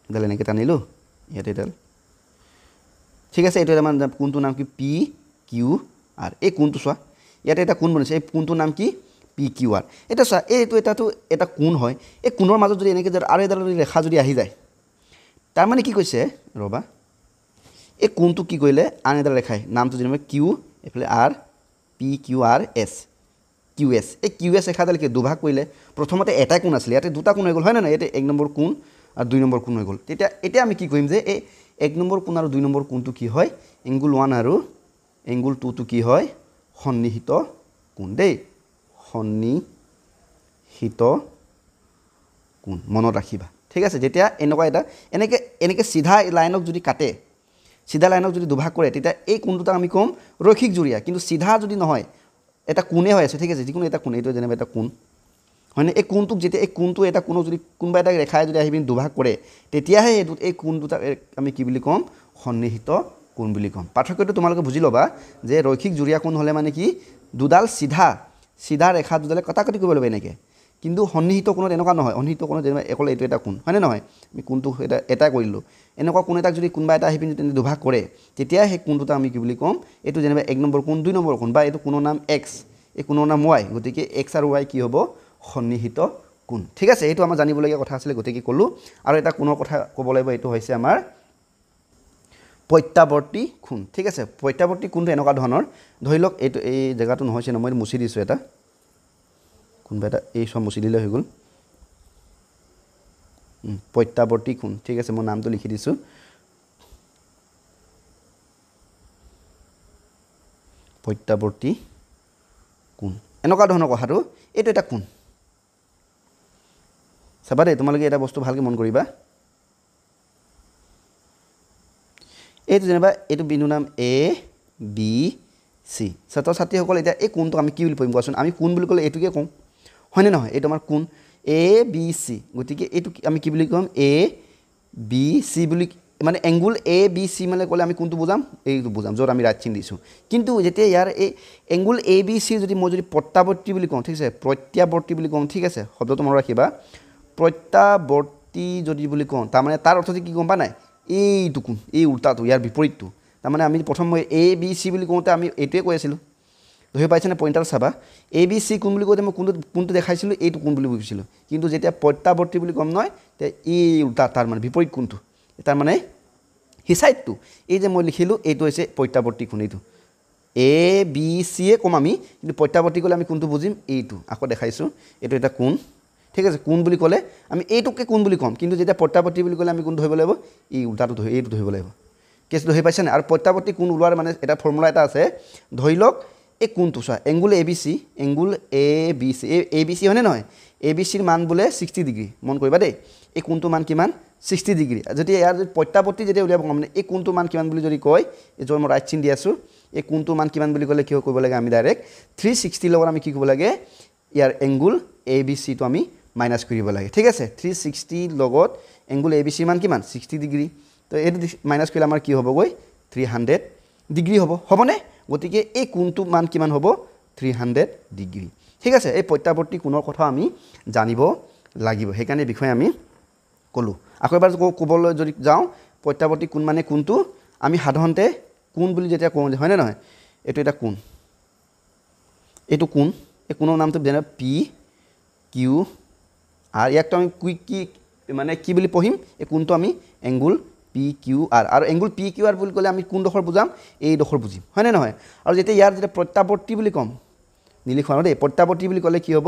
এডাল এনেকৈ টানিলো ইয়াতে এডাল ঠিক আছে এটো আমাৰ কোণটো নাম কি পি কিউ আৰ এই কোণটো চোৱা ইয়াতে এটা কোণ বনিছে এই কোণটোৰ নাম কি পি কিউ আৰ এটা চোৱা এইটো এটা কোণ হয় এই কোণৰ মাজত যদি এনেকৈ আৰু এডাল ৰেখা যদি আহি যায় তাৰ মানে কি কৈছে ৰবা এই কোণটো কি কৰিলে আন এডাল ৰেখাই নামটো যেনিবা কিউ এফালে R P Q R S Q S এই কিউ এছ ৰেখাডালকে দুভাগ কৰিলে প্ৰথমতে এটা কোণ আছিল ইয়াতে দুটা কোণ হৈ গ'ল হয় না ইয়াতে 1 নম্বৰ কোণ আৰু 2 নম্বৰ কোণ হৈ গ'ল তেতিয়া আমি কি কৰিম যে এই 1 নম্বৰ কোণ আৰু 2 নম্বৰ কোণটো কি হয় এংগুল 1 আৰু এংগুল 2 টো কি হয় সন্নিহিত কোণ দেই সন্নিহিত কোণ মনত ৰাখিবা ঠিক আছে যেতিয়া এনেকুৱা এটা এনেকে সিধা লাইনক যদি কাটে সিধা লাইনক যদি দুভাগ কৰে তেতিয়া এই কোণটো আমি কম ৰৈখিক জুৰিয়া কিন্তু সিধা যদি নহয় এটা কোণে হৈ আছে ঠিক আছে যিকোনো এটা কোণ এইটো যেনেবা এটা কোণ হয়নে এই কোণটোক যেতিয়া এই কোণটো এটা কোণ যদি কোনবা এটা ৰেখাই যদি আহি পিন দুভাগ কৰে তেতিয়াহে এই কোণটো আমি কি বুলি কম সন্নিহিত কোণ বুলি কম পাৰ্থক্যটো তোমালোকে বুজি লবা যে ৰৈখিক জুৰিয়া কোণ হলে মানে কি দুডাল সিধা ৰেখা দুডালে কটাকটি কৰিব লাগিব এনেকে কিন্তু সন্নিহিত কোণত এনেকুৱা নহয় সন্নিহিত কোণত যেনেবা একল এইটো এটা কোণ হয়নে নহয় আমি কোণটো এটা কৰিলো এনেকুৱা কোণ এটা যদি কোনবা এটা আহি পিন দুভাগ কৰে তেতিয়া সেই কোণটো আমি কি বুলি কম এইটো যেনেবা 1 নম্বৰ কোণ 2 নম্বৰ কোণ বা এইটো কোণৰ নাম x এই কোণৰ নাম y গতিকে x আৰু y কি হ'ব সন্নিহিত কোণ ঠিক আছে এইটো আমাৰ জানিবলগীয়া কথা আছিল গতিকে কলো আৰু এটা কোণৰ কথা ক'ব লাগিব এইটো হৈছে আমাৰ প্ৰত্যাৱৰ্তী কোণ ঠিক আছে প্ৰত্যাৱৰ্তী কোণটো এনেকুৱা ধৰণৰ ধৰি লওক এইটো এই জায়গাটো নহৈছে ন মই মুছি দিছো এটা কোনবা এটা এই সব মুছি দিলে হৈ গ'ল প্ৰত্যাৱৰ্তী কোণ ঠিক আছে মই নামটো লিখি দিছো প্ৰত্যাৱৰ্তী কোণ এনেকুৱা ধৰণৰ কথাটো এইটো এটা কোণ চাবা দেই তোমালোকে এটা বস্তু ভালকৈ মন কৰিবা এইটো যেনিবা এইটো বিন্দু নাম এ বি সি ছাত্ৰ ছাত্ৰীসকল এতিয়া এই কোণটো আমি কি বুলি পঢ়িম কোৱাচোন আমি কোণ বুলি ক'লে এইটোকে কওঁ হয়নে নহয় এইটো আমাৰ কোণ এ বি সি গতিকে এইটো আমি কি বুলি ক'ম এ বি সি বুলি মানে এংগুল এ বি সি মানে ক'লে আমি কোনটো বুজাম এইটো বুজাম য'ত আমি ৰাইট চিন দিছোঁ কিন্তু যেতিয়া ইয়াৰ এই এংগুল এ বি সি যদি মই যদি প্ৰত্যাৱৰ্তী বুলি কওঁ ঠিক আছে প্ৰত্যাৱৰ্তী বুলি কওঁ ঠিক আছে শব্দটো মনত ৰাখিবা প্ৰত্যাৱৰ্তী যদি বুলি কওঁ তাৰমানে তাৰ অৰ্থটো কি গম পা নাই এইটো কোণ এই উল্টাটো ইয়াৰ বিপৰীতটো তাৰমানে আমি প্ৰথম মই এ বি সি বুলি কওঁতে আমি এইটোৱে কৈ আছিলোঁ ধৰি পাইছেনে পইণ্টাৰ চাবা এ বি সি কোণ বুলি কওঁতে মই কোনটো দেখাইছিলোঁ এইটো কোণ বুলি বুজিছিলোঁ কিন্তু যেতিয়া প্ৰত্যাৱৰ্তী বুলি ক'ম নহয় তেতিয়া এই উল্টা তাৰ মানে বিপৰীত কোণটো তাৰ মানে হিচাইডটো এই যে মই লিখিলোঁ এইটো হৈছে প্ৰত্যাৱৰ্তী কোণ এইটো এ বি চি এ ক'ম আমি কিন্তু প্ৰত্যাৱৰ্তী ক'লে আমি কোনটো বুজিম এইটো আকৌ দেখাইছোঁ এইটো এটা কোণ ঠিক আছে কোণ বুলি ক'লে আমি এইটোকে কোণ বুলি ক'ম কিন্তু যেতিয়া প্ৰত্যাৱৰ্তী বুলি ক'লে আমি কোন ধৰিব লাগিব এই উল্টাটো এইটো ধৰিব লাগিব কেছটো ধৰি পাইছেনে আৰু প্ৰত্যাৱৰ্তী কোণ ওলোৱাৰ মানে এটা ফৰ্মুলা এটা আছে ধৰি লওক এই কোণটো চোৱা angle A B C A B C হয়নে নহয় এ বি চিৰ মান বোলে 60 ডিগ্ৰী মন কৰিবা দেই এই কোণটোৰ মান কিমান 60 ডিগ্ৰী যদি ইয়াৰ প্ৰত্যাৱৰ্তী যেতিয়া উলিয়াব মানে এই কোণটোৰ মান কিমান বুলি যদি কয় এই য'ত মই ৰাইট চিন দি আছোঁ এই কোণটোৰ মান কিমান বুলি ক'লে কি কৰিব লাগে আমি ডাইৰেক্ট 360 লগত আমি কি কৰিব লাগে ইয়াৰ এংগুল এ বি চিটো আমি মাইনাছ কৰিব লাগে ঠিক আছে 360 লগত এংগুল এ বি চিৰ মান কিমান 60 ডিগ্ৰী তো এইটো মাইনাছ কৰিলে আমাৰ কি হ'বগৈ 300 ডিগ্ৰী হ'বনে গতিকে এই কোণটোৰ মান কিমান হ'ব 300 ডিগ্ৰী ঠিক আছে এই প্ৰত্যাৱৰ্তী কোণৰ কথা আমি জানিব লাগিব সেইকাৰণে বিষয়ে আমি ক'লোঁ আকৌ এবাৰ ক'বলৈ যদি যাওঁ প্ৰত্যাৱৰ্তী কোণ মানে কোনটো আমি সাধাৰণতে কোণ বুলি যেতিয়া কওঁ হয়নে নহয় এইটো এটা কোণ এইটো কোণ এই কোণৰ নামটো যেনে পি কিউ আৰ ইয়াকতো আমি কি মানে কি বুলি পঢ়িম এই কোণটো আমি এংগুল পি কিউ আৰ আৰু এংগুল পি কিউ আৰ বুলি ক'লে আমি কোনডোখৰ বুজাম এইডোখৰ বুজিম হয়নে নহয় আৰু যেতিয়া ইয়াৰ যেতিয়া প্ৰত্যাৱৰ্তী বুলি ক'ম নিলিখোঁ দেই প্ৰত্যাৱৰ্তী বুলি ক'লে কি হ'ব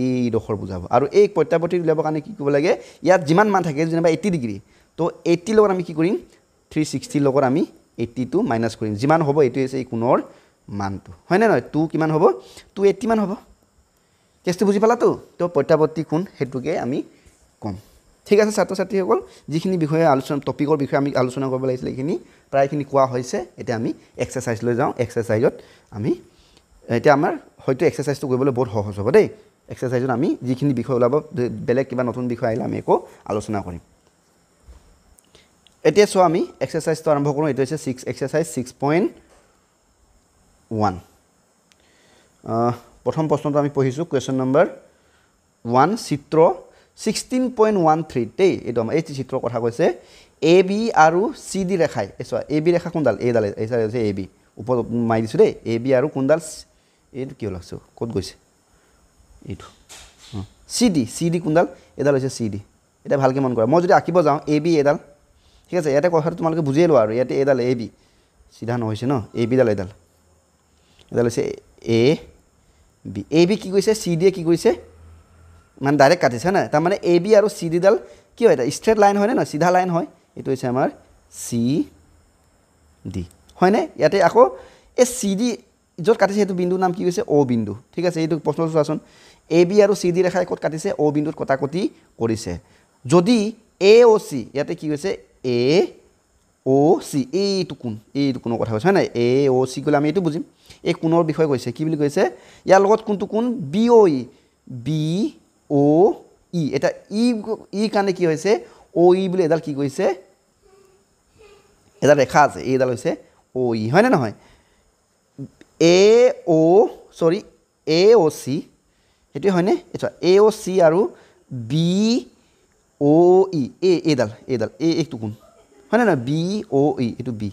এইডোখৰ বুজাব আৰু এই প্ৰত্যাৱৰ্তী উলিয়াবৰ কাৰণে কি কৰিব লাগে ইয়াত যিমান মান থাকে যেনিবা 80 ডিগ্ৰী তো 80 লগত আমি কি কৰিম 360 লগত আমি 80টো মাইনাছ কৰিম যিমান হ'ব এইটো হৈছে এই কোণৰ মানটো হয়নে নহয় 2 কিমান হ'ব 280 মান হ'ব কেছটো বুজি পালাতো তো প্ৰত্যাৱৰ্তী কোণ সেইটোকে আমি ক'ম ঠিক আছে ছাত্ৰ ছাত্ৰীসকল যিখিনি বিষয়ে আলোচনা টপিকৰ বিষয়ে আমি আলোচনা কৰিব লাগিছিলে এইখিনি প্ৰায়খিনি কোৱা হৈছে এতিয়া আমি এক্সাৰচাইজ লৈ যাওঁ এক্সাৰচাইজত আমি এতিয়া আমাৰ হয়তো এক্সাৰচাইজটো কৰিবলৈ বহুত সহজ হ'ব দেই এক্সাৰচাইজত আমি যিখিনি বিষয় ওলাব বেলেগ কিবা নতুন বিষয় আহিলে আমি একো আলোচনা কৰিম এতিয়া চোৱা আমি এক্সাৰচাইজটো আৰম্ভ কৰোঁ এইটো হৈছে এক্সাৰচাইজ 6.1 প্ৰথম প্ৰশ্নটো আমি পঢ়িছোঁ কুৱেশ্যন নম্বৰ 1 চিত্ৰ 16.13 দেই এইটো আমাৰ এই চিত্ৰৰ কথা কৈছে এ বি আৰু চি ডি ৰেখাই চোৱা এ বি ৰেখা কোনডাল এইডাল হৈছে এ বি ওপৰত মাৰি দিছোঁ দেই এ বি আৰু কোনডাল এইটো কিয় লাগছে ক'ত গৈছে এইটো চি ডি কোনডাল এইডাল হৈছে চি ডি এতিয়া ভালকৈ মন কৰা মই যদি আঁকিব যাওঁ এ বি এইডাল ঠিক আছে ইয়াতে কথাটো তোমালোকে বুজিয়ে লোৱা আৰু ইয়াতে এইডাল এ বি চিধা নহৈছে ন এ বিডাল এইডাল হৈছে এ বি কি কৰিছে চি ডিয়ে কি কৰিছে মানে ডাইৰেক্ট কাটিছে না তাৰমানে এ বি আৰু চি ডিডাল কি হয় এটা ষ্ট্ৰেট লাইন হয়নে নহয় চিধা লাইন হয় এইটো হৈছে আমাৰ চি ডি হয়নে ইয়াতে আকৌ এই চি ডি য'ত কাটিছে সেইটো বিন্দুৰ নাম কি হৈছে অ' বিন্দু ঠিক আছে এইটো প্ৰশ্নটো চোৱাচোন এ বি আৰু চি ডি ৰেখাই ক'ত কাটিছে অ' বিন্দুত কটাকটি কৰিছে যদি এ অ' চি ইয়াতে কি হৈছে এ অ' চি এইটো কোণৰ কথা কৈছে হয় নাই এ অ' চি ক'লে আমি এইটো বুজিম এই কোণৰ বিষয়ে কৈছে কি বুলি কৈছে ইয়াৰ লগত কোনটো কোণ বি অ' ই এটা ই কাৰণে কি হৈছে অ' ই বুলি এডাল কি কৈছে এডাল ৰেখা আছে এইডাল হৈছে অ' ই হয়নে নহয় এ অ' চি সেইটোৱে হয়নে এইটো এ অ' চি আৰু বি অ' ই এইডাল এইটো কোণ হয়নে নহয় বি অ' ই এইটো বি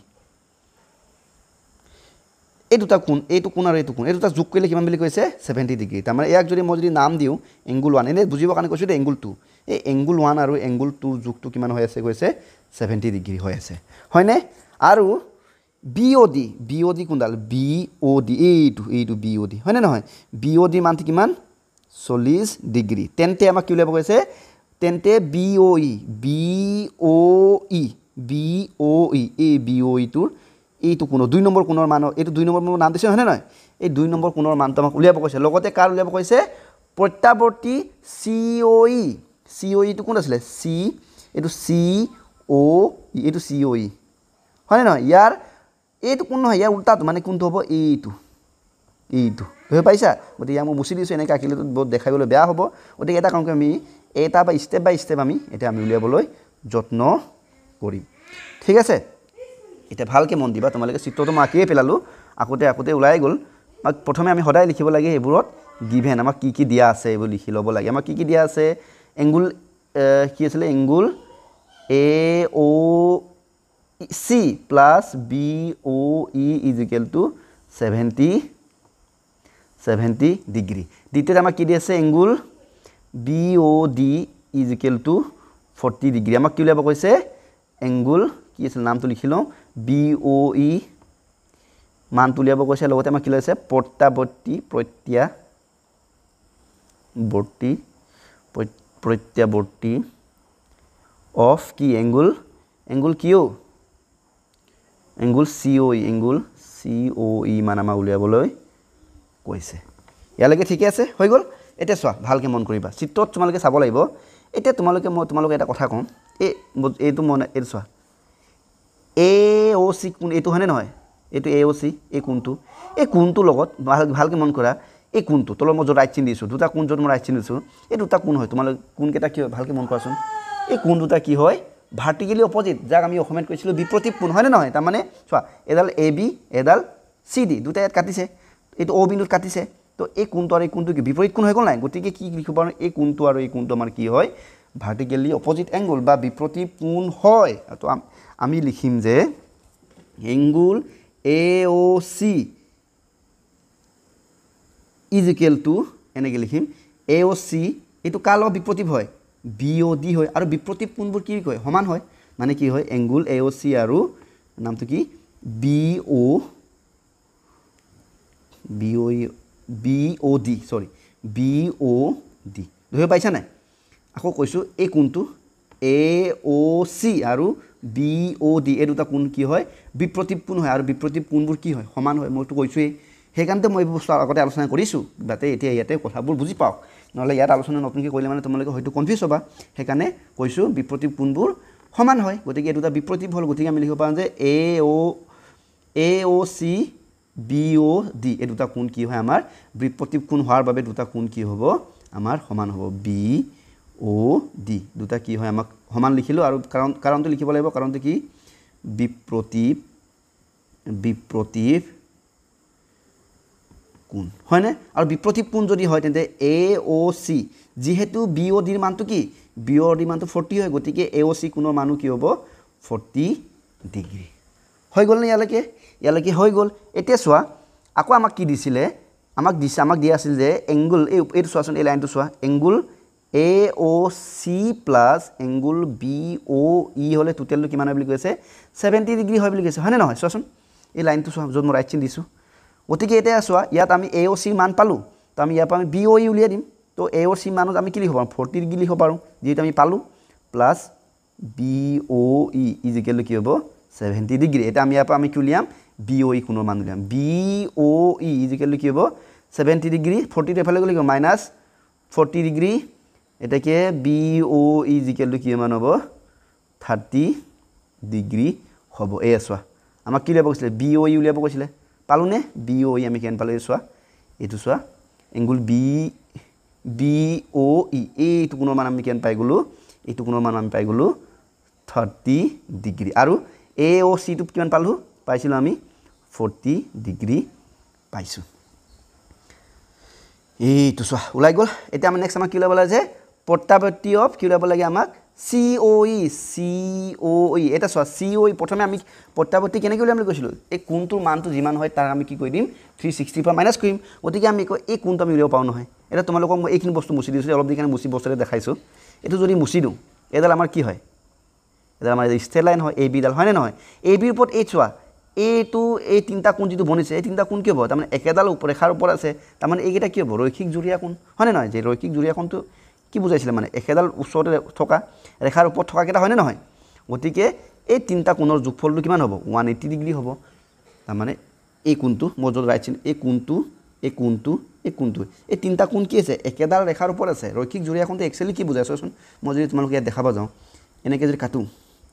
এই দুটা কোণ এইটো কোণ আৰু এইটো কোণ এই দুটা যোগ কৰিলে কিমান বুলি কৈছে 70 ডিগ্ৰী তাৰমানে ইয়াক যদি মই যদি নাম দিওঁ এংগুল 1 এনেই বুজিবৰ কাৰণে কৈছোঁ দেই এংগুল 2 এই এংগুল 1 আৰু এংগুল 2 যোগটো কিমান হৈ আছে কৈছে 70 ডিগ্ৰী হৈ আছে হয়নে আৰু B O' D কোনডাল B O' D এইটো বি অ' ডি হয়নে নহয় বি অ' ডি মানটো কিমান 40 ডিগ্ৰী তেন্তে আমাক কি উলিয়াব কৈছে তেন্তে বি অ' ই এই বি অ' ইটোৰ এইটো কোণৰ 2 নম্বৰ কোণৰ মানৰ এইটো 2 নম্বৰ মোৰ নাম দিছে হয়নে নহয় এই 2 নম্বৰ কোণৰ মানটো আমাক উলিয়াব কৈছে লগতে কাৰ উলিয়াব কৈছে প্ৰত্যাৱৰ্তী চি অ' ইটো কোন আছিলে এইটো চি অ' ই এইটো চি অ' ই হয়নে নহয় ইয়াৰ এইটো কোন নহয় ইয়াৰ উল্টাটো মানে কোনটো হ'ব এইটো বুজি পাইছা গতিকে ইয়াক মই মুচি দিছোঁ এনেকৈ আঁকিলেতো বহুত দেখাবলৈ বেয়া হ'ব গতিকে এটা কাম কৰি আমি এটা বা ষ্টেপ বাই ষ্টেপ আমি এতিয়া আমি উলিয়াবলৈ যত্ন কৰিম ঠিক আছে এতিয়া ভালকৈ মন দিবা তোমালোকে চিত্ৰটো মই আঁকিয়ে পেলালোঁ আকোতে ওলাই গ'ল প্ৰথমে আমি সদায় লিখিব লাগে এইবোৰত গিভেন আমাক কি দিয়া আছে এইবোৰ লিখি ল'ব লাগে আমাক কি দিয়া আছে এংগুল কি আছিলে angle A O' C plus B O' E is equal to 70 degree দ্বিতীয়তে আমাক কি দি আছে angle B O' D is equal to 40 degree আমাক কি উলিয়াব কৈছে এংগুল কি আছিল নামটো লিখি লওঁ বি অ' ই মানটো উলিয়াব কৈছে লগতে আমাক কি লৈছে প্ৰত্যাৱৰ্তী অফ কি এংগুল কিউ এংগুল COE মান আমাক উলিয়াবলৈ কৈছে ইয়ালৈকে ঠিকে আছে হৈ গ'ল এতিয়া চোৱা ভালকৈ মন কৰিবা চিত্ৰত তোমালোকে চাব লাগিব এতিয়া তোমালোকে এটা কথা কওঁ এইটো চোৱা AOC কোন এইটো হয়নে নহয় এইটো AOC এই কোণটোৰ লগত ভালকৈ মন কৰা এই কোণটো তলত মই য'ত ৰাইট চিন দিছোঁ দুটা কোণ য'ত মই ৰাইট চিন দিছোঁ এই দুটা কোণ হয় তোমালোকে কোণকেইটা কি হয় ভালকৈ মন কৰাচোন এই কোণ দুটা কি হয় ভাৰ্টিকেলি অপজিট যাক আমি অসমীয়াত কৈছিলোঁ বিপৰীত কোণ হয়নে নহয় তাৰমানে চোৱা এডাল AB এডাল CD দুটা ইয়াত কাটিছে এইটো O বিন্দুত কাটিছে তো এই কোণটো আৰু এই কোণটো কি বিপৰীত কোণ হৈ গ'ল নাই গতিকে কি লিখিব পাৰোঁ এই কোণটো আৰু এই কোণটো আমাৰ কি হয় ভাৰ্টিকেলি অপজিট এংগুল বা বিপৰীত কোণ হয় তো আমি লিখিম যে angle AOC is equal two এনেকৈ লিখিম AOC এইটো কাৰ লগত বিপৰীত হয় BOD হয় আৰু বিপৰীত কোণবোৰ কি কয় সমান হয় মানে কি হয় এংগুল AOC আৰু নামটো কি BOD ধৰিব পাইছা নাই আকৌ কৈছোঁ এই কোণটো AOC আৰু BOD এই দুটা কোণ কি হয় বিপৰীত কোণ হয় আৰু বিপৰীত কোণবোৰ কি হয় সমান হয় মইতো কৈছোঁৱেই সেইকাৰণে মই এইবোৰ বস্তু আগতে আলোচনা কৰিছোঁ যাতে এতিয়া ইয়াতে কথাবোৰ বুজি পাওক নহ'লে ইয়াত আলোচনা নতুনকৈ কৰিলে মানে তোমালোকে হয়তো কনফিউজ হ'বা সেইকাৰণে কৈছোঁ বিপৰীত কোণবোৰ সমান হয় গতিকে এই দুটা বিপৰীত হ'ল গতিকে আমি লিখিব পাৰোঁ যে AOC BOD এই দুটা কোণ কি হয় আমাৰ বিপৰীত কোণ হোৱাৰ বাবে দুটা কোণ কি হ'ব আমাৰ সমান হ'ব BOD দুটা কি হয় আমাক সমান লিখিলোঁ আৰু কাৰণটো লিখিব লাগিব কাৰণটো কি বিপৰীত কোণ হয়নে আৰু বিপৰীত কোণ যদি হয় তেন্তে AOC যিহেতু BODৰ মানটো কি BODৰ মানটো 40 হয় গতিকে AOC কোণৰ মানো কি হ'ব 40 ডিগ্ৰী হৈ গ'ল নে ইয়ালৈকে হৈ গ'ল এতিয়া চোৱা আকৌ আমাক কি দিছিলে আমাক দিয়া আছিল যে এংগুল এইটো চোৱাচোন এই লাইনটো চোৱা angle AOC plus angle BOE হ'লে টোটেলটো কিমান হয় বুলি কৈছে 70 ডিগ্ৰী হয় বুলি কৈছে হয়নে নহয় চোৱাচোন এই লাইনটো চোৱা য'ত মই ৰাইট চিন দিছোঁ গতিকে এতিয়া চোৱা ইয়াত আমি AOCৰ মান পালোঁ তো আমি ইয়াৰ পৰা আমি BOE উলিয়াই দিম তো AOC মানত আমি কি লিখিব পাৰোঁ 40 ডিগ্ৰী লিখিব পাৰোঁ যিহেতু আমি পালোঁ plus BOE is equal two কি হ'ব 70 ডিগ্ৰী এতিয়া আমি ইয়াৰ পৰা আমি কি উলিয়াম BOE কোণৰ মান উলিয়াম BOE ইজ ইকুৱেল টু কি হ'ব 70 ডিগ্ৰী 40 এফালে গ'লে মাইনাছ 40 ডিগ্ৰী এটাকে BOE ইজ ইকুৱেল টু কি মান হ'ব 30 ডিগ্ৰী হ'ব এয়া চোৱা আমাক কি উলিয়াব কৈছিলে BOE উলিয়াব কৈছিলে পালোঁনে BOE আমি কেন পালোঁ চোৱা এইটো চোৱা এংগুল BOE এইটো কোণৰ মান আমি কেন পাই গ'লোঁ এইটো কোণৰ মান আমি পাই গ'লোঁ 30 ডিগ্ৰী আৰু AOCটো কিমান পাইছিলোঁ আমি 40 ডিগ্ৰী পাইছোঁ এইটো চোৱা ওলাই গ'ল এতিয়া আমি নেক্সট আমাক কি ওলাব লাগে যে প্ৰত্যাৱৰ্তী অফ কি ওলাব লাগে আমাক COE এটা চোৱা COE প্ৰথমে আমি প্ৰত্যাৱৰ্তী কেনেকৈ উলিয়াম বুলি কৈছিলোঁ এই কোণটোৰ মানটো যিমান হয় তাৰ আমি কি কৰি দিম 360 পৰা মাইনাছ কৰিম গতিকে আমি এই কোণটো আমি উলিয়াব পাৰোঁ নহয় এতিয়া তোমালোকক মই এইখিনি বস্তু মুচি দিছোঁ অলপ দি কাৰণে মুচি বস্তুৰে দেখাইছোঁ এইটো যদি মুচি দিওঁ এইডাল আমাৰ কি হয় এডাল আমাৰ ষ্ট্ৰেট লাইন হয় AB ডাল হয়নে নহয় ABৰ ওপৰত এই চোৱা এই তিনিটা কোণ যিটো বনিছে এই তিনিটা কোণ কি হ'ব তাৰমানে একেডাল ৰেখাৰ ওপৰত আছে তাৰমানে এইকেইটা কি হ'ব ৰৈখিক জুৰীয়া কোণ হয়নে নহয় যে ৰৈখিক জুৰীয়া কোণটো কি বুজাইছিলে মানে একেডাল ওচৰতে থকা ৰেখাৰ ওপৰত থকাকেইটা হয়নে নহয় গতিকে এই তিনিটা কোণৰ যোগফলটো কিমান হ'ব 180 ডিগ্ৰী হ'ব তাৰমানে এই কোণটো মই য'ত ৰাইট চিন এই কোণটো এই তিনিটা কোণ কি আছে একেডাল ৰেখাৰ ওপৰত আছে ৰৈখিক জুৰীয়া কোণটো একচুৱেলি কি বুজাই চোৱাচোন মই যদি তোমালোকে ইয়াত দেখাব যাওঁ এনেকৈ যদি কাটোঁ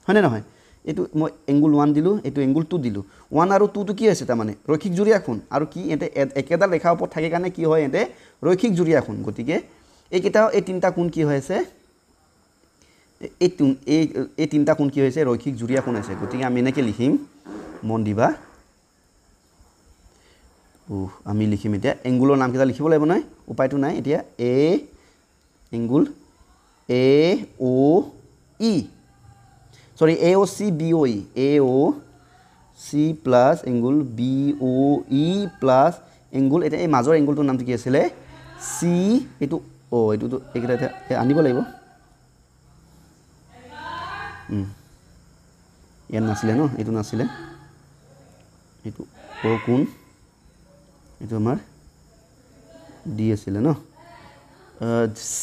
হয়নে নহয় এইটো মই এংগুল 1 দিলোঁ এইটো এংগুল 2 দিলোঁ 1 আৰু 2টো কি আছে তাৰমানে ৰৈখিক জুৰীয়া কোণ আৰু কি এতে একেডাল ৰেখাৰ ওপৰত থাকে কাৰণে কি হয় এতে ৰৈখিক জুৰীয়া কোণ গতিকে এইকেইটাও এই তিনিটা কোণ কি হৈ আছে এই তিনিটা কোণ কি হৈছে ৰৈখিক জুৰীয়া কোণ আছে গতিকে আমি এনেকৈ লিখিম মন দিবা আমি লিখিম এতিয়া এংগুলৰ নামকেইটা লিখিব লাগিব নহয় উপায়টো নাই এতিয়া angle AOC BOE AOC plus angle BOE plus angle এতিয়া এই মাজৰ এংগুলটোৰ নামটো কি আছিলে C এইটো এইটোতো এইকেইটা এতিয়া আনিব লাগিব ইয়াত নাছিলে ন এইটো নাছিলে এইটো ও কোণ এইটো আমাৰ ডি আছিলে ন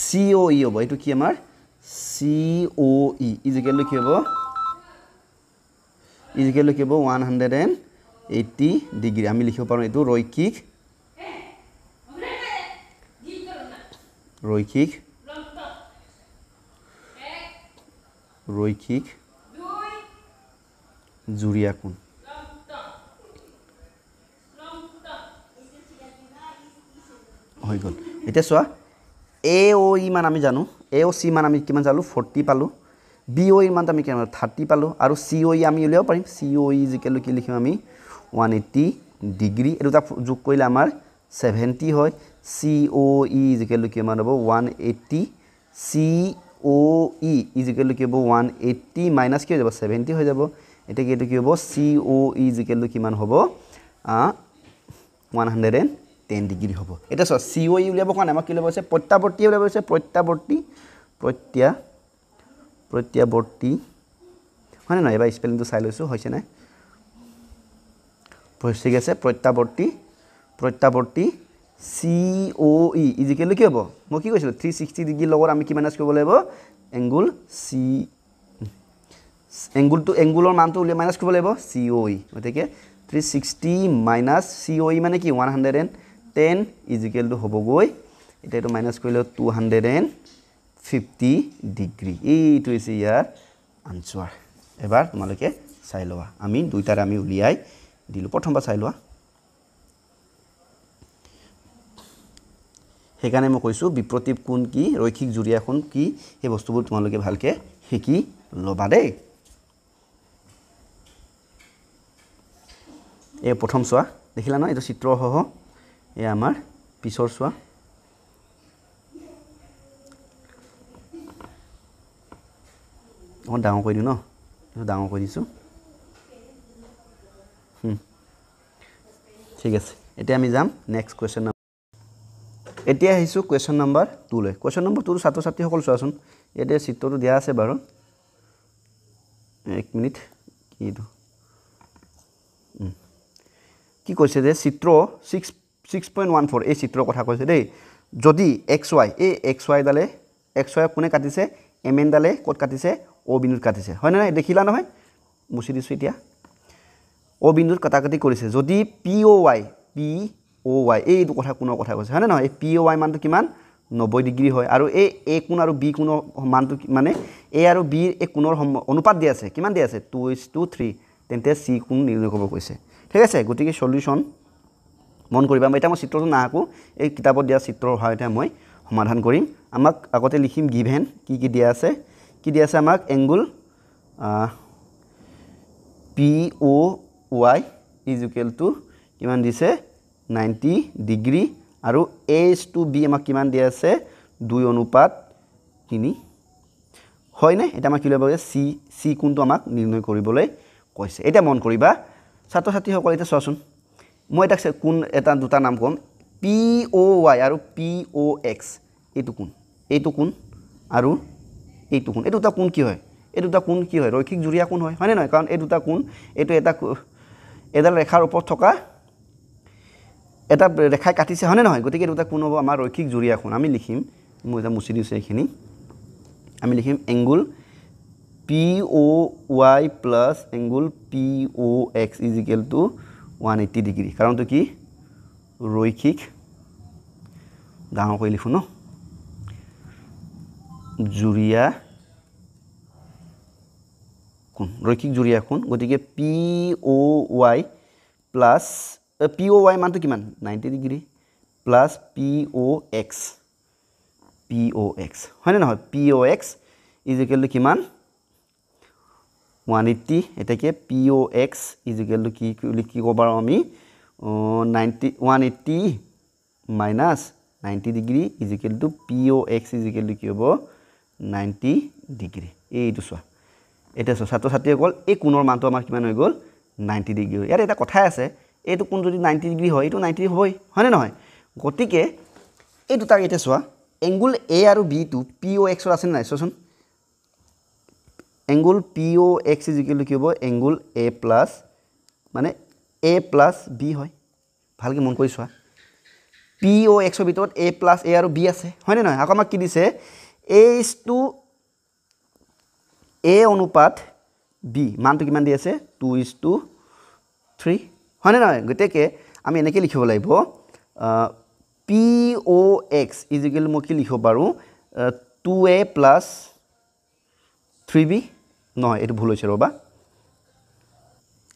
চি অ' ই হ'ব এইটো কি আমাৰ চি অ' ই ইজিকেলটো কি হ'ব ইজিকেলটো কি হ'ব 180 ডিগ্ৰী আমি লিখিব পাৰোঁ এইটো ৰৈখিক ৰৈখিক ৰৈখিক জুৰীয়া কোণ হৈ গ'ল এতিয়া চোৱা এ অ' ই মান আমি জানো এ অ' চি মান আমি কিমান জানো 40 পালোঁ বি অ' ইৰ মানটো আমি কিমান 30 পালোঁ আৰু চি অ' ই আমি উলিয়াব পাৰিম চি অ' ই জিকেলটো কি লিখিম আমি 180 ডিগ্ৰী এই দুটা যোগ কৰিলে আমাৰ 70 হয় চি অ' ই জিকেলটো কিমান হ'ব 180 চি অ' ই ইজিকেলটো কি হ'ব 180 মাইনাছ কি হৈ যাব 70 হৈ যাব এতিয়া কি এইটো কি হ'ব চি অ' ই জিকেলটো কিমান হ'ব 110 ডিগ্ৰী হ'ব এতিয়া চোৱা চি অ' ই উলিয়াবৰ কাৰণে আমাক কি উলিয়াব আছে প্ৰত্যাৱৰ্তী উলিয়াব আছে প্ৰত্যাৱৰ্তী হয়নে নহয় এবাৰ স্পেলিংটো চাই লৈছোঁ হৈছে নাই ঠিক আছে প্ৰত্যাৱৰ্তী চি অ' ই ইজিকেলটো কি হ'ব মই কি কৈছিলোঁ 360 ডিগ্ৰীৰ লগত আমি কি মাইনাছ কৰিব লাগিব এংগুল চি এংগুলৰ মানটো উলিয়াই মাইনাছ কৰিব লাগিব চি অ' ই গতিকে 360 মাইনাছ চি অ' ই মানে কি 110 ইজিকেলটো হ'বগৈ এতিয়া এইটো মাইনাছ কৰিলে 250 ডিগ্ৰী এইটো হৈছে ইয়াৰ আনচাৰ এবাৰ তোমালোকে চাই লোৱা আমি দুইটাৰে আমি উলিয়াই দিলোঁ প্ৰথমবাৰ চাই লোৱা সেইকাৰণে মই কৈছোঁ বিপ্ৰতীপ কোণ কি ৰৈখিক জুৰীয়া কোণ কি সেই বস্তুবোৰ তোমালোকে ভালকৈ শিকি ল'বা দেই এই প্ৰথম চোৱা দেখিলা ন এইটো চিত্ৰসহ এই আমাৰ পিছৰ চোৱা অকণ ডাঙৰ কৰি দিওঁ ন এইটো ডাঙৰ কৰি দিছোঁ ঠিক আছে এতিয়া আমি যাম নেক্সট কুৱেশ্যন এতিয়া আহিছোঁ কুৱেশ্যন নম্বৰ 2 লৈ কুৱেশ্যন নম্বৰ 2 ছাত্ৰ ছাত্ৰীসকল চোৱাচোন ইয়াতে চিত্ৰটো দিয়া আছে বাৰু এক মিনিট কি এইটো কি কৈছে যে চিত্ৰ 6.14 এই চিত্ৰৰ কথা কৈছে দেই যদি এক্স ৱাই এই এক্স ৱাইডালে এক্স ৱাই কোনে কাটিছে এম এনডালে ক'ত কাটিছে অ' বিন্দুত কাটিছে হয়নে নাই দেখিলা নহয় মুচি দিছোঁ এতিয়া অ' বিন্দুত কাটাকাটি কৰিছে যদি পি অ' ৱাই এইটো কথা কোনৰ কথা কৈছে হয়নে নহয় এই পি অ' ৱাই মানটো কিমান 90 ডিগ্ৰী হয় আৰু এই এ কোণ আৰু বি কোণৰ মানটো মানে এ আৰু বিৰ এই কোণৰ অনুপাত দিয়া আছে কিমান দিয়া আছে 2:3 তেন্তে চি কোণ নিৰ্ণয় কৰিব কৈছে ঠিক আছে গতিকে সলিউশ্যন মন কৰিবা এতিয়া মই চিত্ৰটো নাআঁকো এই কিতাপত দিয়া চিত্ৰৰ সহায়তে মই সমাধান কৰিম আমাক আগতে লিখিম গিভেন কি দিয়া আছে আমাক angle P O' y is equal two কিমান দিছে 90 ডিগ্ৰী আৰু এচ টু বি আমাক কিমান দিয়া আছে 2:3 হয়নে এতিয়া আমাক কি ল'ব লাগে চি কোণটো আমাক নিৰ্ণয় কৰিবলৈ কৈছে এতিয়া মন কৰিবা ছাত্ৰ ছাত্ৰীসকল এতিয়া চোৱাচোন মই এটা কোণ এটা দুটা নাম ক'ম পি অ' ৱাই আৰু পি অ' এক্স এইটো কোণ আৰু এইটো কোণ এই দুটা কোণ কি হয় ৰৈখিক জুৰীয়া কোণ হয়নে নহয় কাৰণ এই দুটা কোণ এইটো এডাল ৰেখাৰ ওপৰত থকা এটা ৰেখাই কাটিছে হয়নে নহয় গতিকে এই দুটা কোণ হ'ব আমাৰ ৰৈখিক জুৰীয়া কোণ আমি লিখিম মই এটা মুচি দিছোঁ এইখিনি আমি লিখিম angle P O' Y plus angle P O' x is equal two 180 degree কাৰণটো কি ৰৈখিক ডাঙৰ কৰি লিখোঁ ন জুৰীয়া কোণ ৰৈখিক জুৰীয়া কোণ গতিকে পি অ' ৱাই প্লাছ পি অ' ৱাই মানটো কিমান 90 degree plus P O' x হয়নে নহয় P O' x is equal two কিমান 180 এটাকে P O' x is equal two কি ক'ব পাৰোঁ আমি 180 minus 90 degree is equal to P O' x is equal two কি হ'ব 90 ডিগ্ৰী এইটো চোৱা এতিয়া চোৱা ছাত্ৰ ছাত্ৰীসকল এই কোণৰ মানটো আমাৰ কিমান হৈ গ'ল 90 ডিগ্ৰী ইয়াত এটা কথাই আছে এইটো কোণ যদি 90 ডিগ্ৰী হয় এইটো 90 হ'বই হয়নে নহয় গতিকে এই দুটাক এতিয়া চোৱা এংগুল এ আৰু বিটো পি অ' এক্সৰ আছে নাই চোৱাচোন angle P O' x is equal two কি হ'ব এংগুল এ প্লাছ মানে a প্লাছ b হয় ভালকৈ মন কৰি চোৱা পি অ' এক্সৰ ভিতৰত a প্লাছ a আৰু b আছে হয়নে নহয় আকৌ আমাক কি দিছে a is to a অনুপাত b মানটো কিমান দি আছে 2:3 হয়নে নহয় গতিকে আমি এনেকৈ লিখিব লাগিব পি অ' এক্স ইজিকেল মই কি লিখিব পাৰোঁ 2a প্লাছ 3b নহয় এইটো ভুল হৈছে ৰ'বা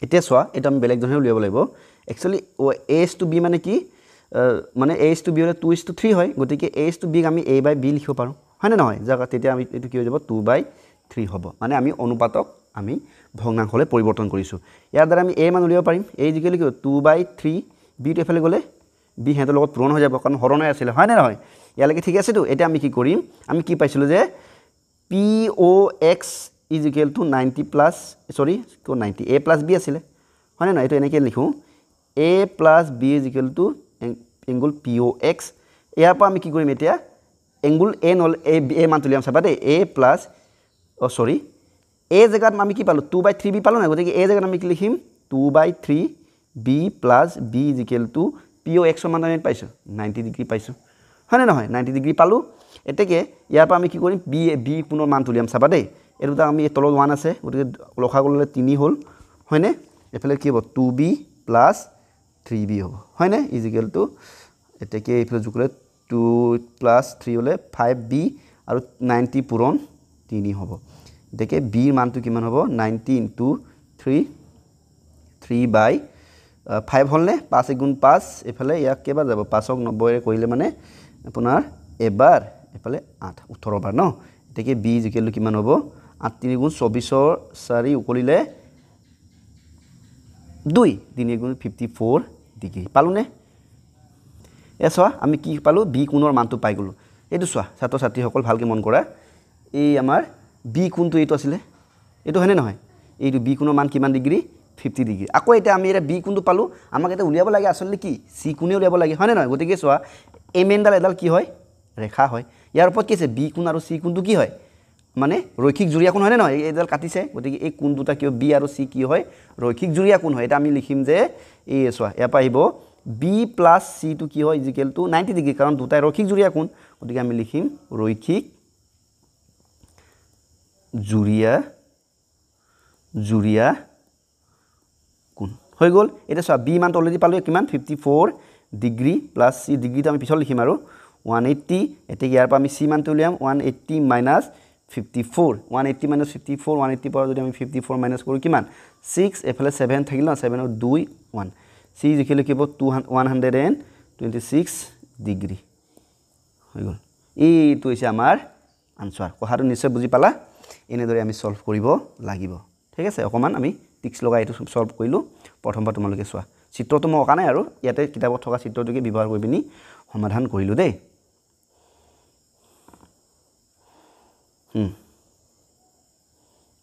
এতিয়া চোৱা এইটো আমি বেলেগ ধৰণে উলিয়াব লাগিব actually a is to b মানে কি মানে a is to b হ'লে 2:3 হয় গতিকে a is to b আমি a/b লিখিব পাৰোঁ হয়নে নহয় যাক তেতিয়া আমি এইটো কি হৈ যাব 2/3 হ'ব মানে আমি অনুপাতক আমি ভগ্নাংশলৈ পৰিৱৰ্তন কৰিছোঁ ইয়াৰ দ্বাৰা আমি a মান উলিয়াব পাৰিম a ইজিকেল কি 2/3 b টো এফালে গ'লে b হেতৰ লগত পূৰণ হৈ যাব কাৰণ হৰণে আছিলে হয়নে নহয় ইয়ালৈকে ঠিক আছেতো এতিয়া আমি কি কৰিম আমি কি পাইছিলোঁ যে P O' x is equal two 90 plus সৰি 90 a প্লাছ b আছিলে হয়নে নহয় এইটো এনেকৈ লিখোঁ a plus b equal to angle P O' X ইয়াৰ পৰা আমি কি কৰিম এতিয়া এংগুল a নহ'লে a মানটো উলিয়াম চাবা দেই a প্লাছ সৰি a জেগাত আমি কি পালোঁ 2/3b পালোঁ নাই গতিকে a জেগাত আমি কি লিখিম 2/3b plus b equal to P O' এক্সৰ মান আমি পাইছোঁ 90 ডিগ্ৰী পাইছোঁ হয়নে নহয় 90 ডিগ্ৰী পালোঁ এতেকে ইয়াৰ পৰা আমি কি কৰিম বি পুনৰ মানটো উলিয়াম চাবা দেই এইটো আমি তলত 1 আছে গতিকে লখা গ'লে 3 হ'ল হয়নে এফালে কি হ'ব 2b প্লাছ 3b হ'ব হয়নে ইজিকেল টু এতেকে এইফালে যোগলে 2 প্লাছ 3 হ'লে 5b আৰু 90 পূৰণ 3 হ'ব এতেকে b মানটো কিমান হ'ব 90 ইনটু 3/5 হ'লনে 5 গুণ 5 এফালে ইয়াক কেইবাৰ যাব 5ক 90ৰে কৰিলে মানে আপোনাৰ এবাৰ এফালে 8 18 বাৰ ন এতেকে b ইজিকেল কিমান হ'ব 8 3 গুণ 24ৰ 4 উকলিলে 2 3 গুণ 54 ডিগ্ৰী পালোনে এ চোৱা আমি কি পালোঁ b কোণৰ মানটো পাই গ'লোঁ এইটো চোৱা ছাত্ৰ ছাত্ৰীসকল ভালকৈ মন কৰা এই আমাৰ b কোণটো এইটো আছিলে এইটো হয়নে নহয় এইটো b কোণৰ মান কিমান ডিগ্ৰী 50 ডিগ্ৰী আকৌ এতিয়া আমি এটা b কোণটো পালোঁ আমাক এটা উলিয়াব লাগে আচলতে কি c কোণে উলিয়াব লাগে হয়নে নহয় গতিকে চোৱা এই মেইনডাল এডাল কি হয় ৰেখা হয় ইয়াৰ ওপৰত কি আছে b কোণ আৰু c কোণটো কি হয় মানে ৰৈখিক জুৰীয়া কোণ হয়নে নহয় এইডাল কাটিছে গতিকে এই কোণ দুটা কি b আৰু c কি হয় ৰৈখিক জুৰীয়া কোণ হয় এটা আমি লিখিম যে এই চোৱা ইয়াৰ পৰা আহিব b প্লাছ c টো কি হয় ইজিকেল টু 90 ডিগ্ৰী কাৰণ দুটাই ৰৈখিক জুৰীয়া কোণ গতিকে আমি লিখিম ৰৈখিক জুৰীয়া কোণ হৈ গ'ল এতিয়া চোৱা b মানটো অলৰেডি পালোঁ কিমান 54 ডিগ্ৰী প্লাছ c ডিগ্ৰীটো আমি পিছত লিখিম আৰু 180 এতিয়া ইয়াৰ পৰা আমি c মানটো উলিয়াম 180 মাইনাছ 54 180 minus 54 180 পৰা যদি আমি 54 মাইনাছ কৰোঁ কিমান 6 এফালে 7 থাকিল না 7 ৰ 2 1 c লিখিলে কি হ'ব 126 ডিগ্ৰী হৈ গ'ল এইটো হৈছে আমাৰ আনসাৰ কথাটো নিশ্চয় বুজি পালা এনেদৰে আমি সলভ কৰিব লাগিব ঠিক আছে অকমান আমি টিক্স লগাই এইটো সলভ কৰিলোঁ প্ৰথমবাৰ তোমালোকে চোৱা চিত্ৰটো মই অকা নাই আৰু ইয়াতে কিতাপত থকা চিত্ৰটোকে ব্যৱহাৰ কৰি পিনি সমাধান কৰিলোঁ দেই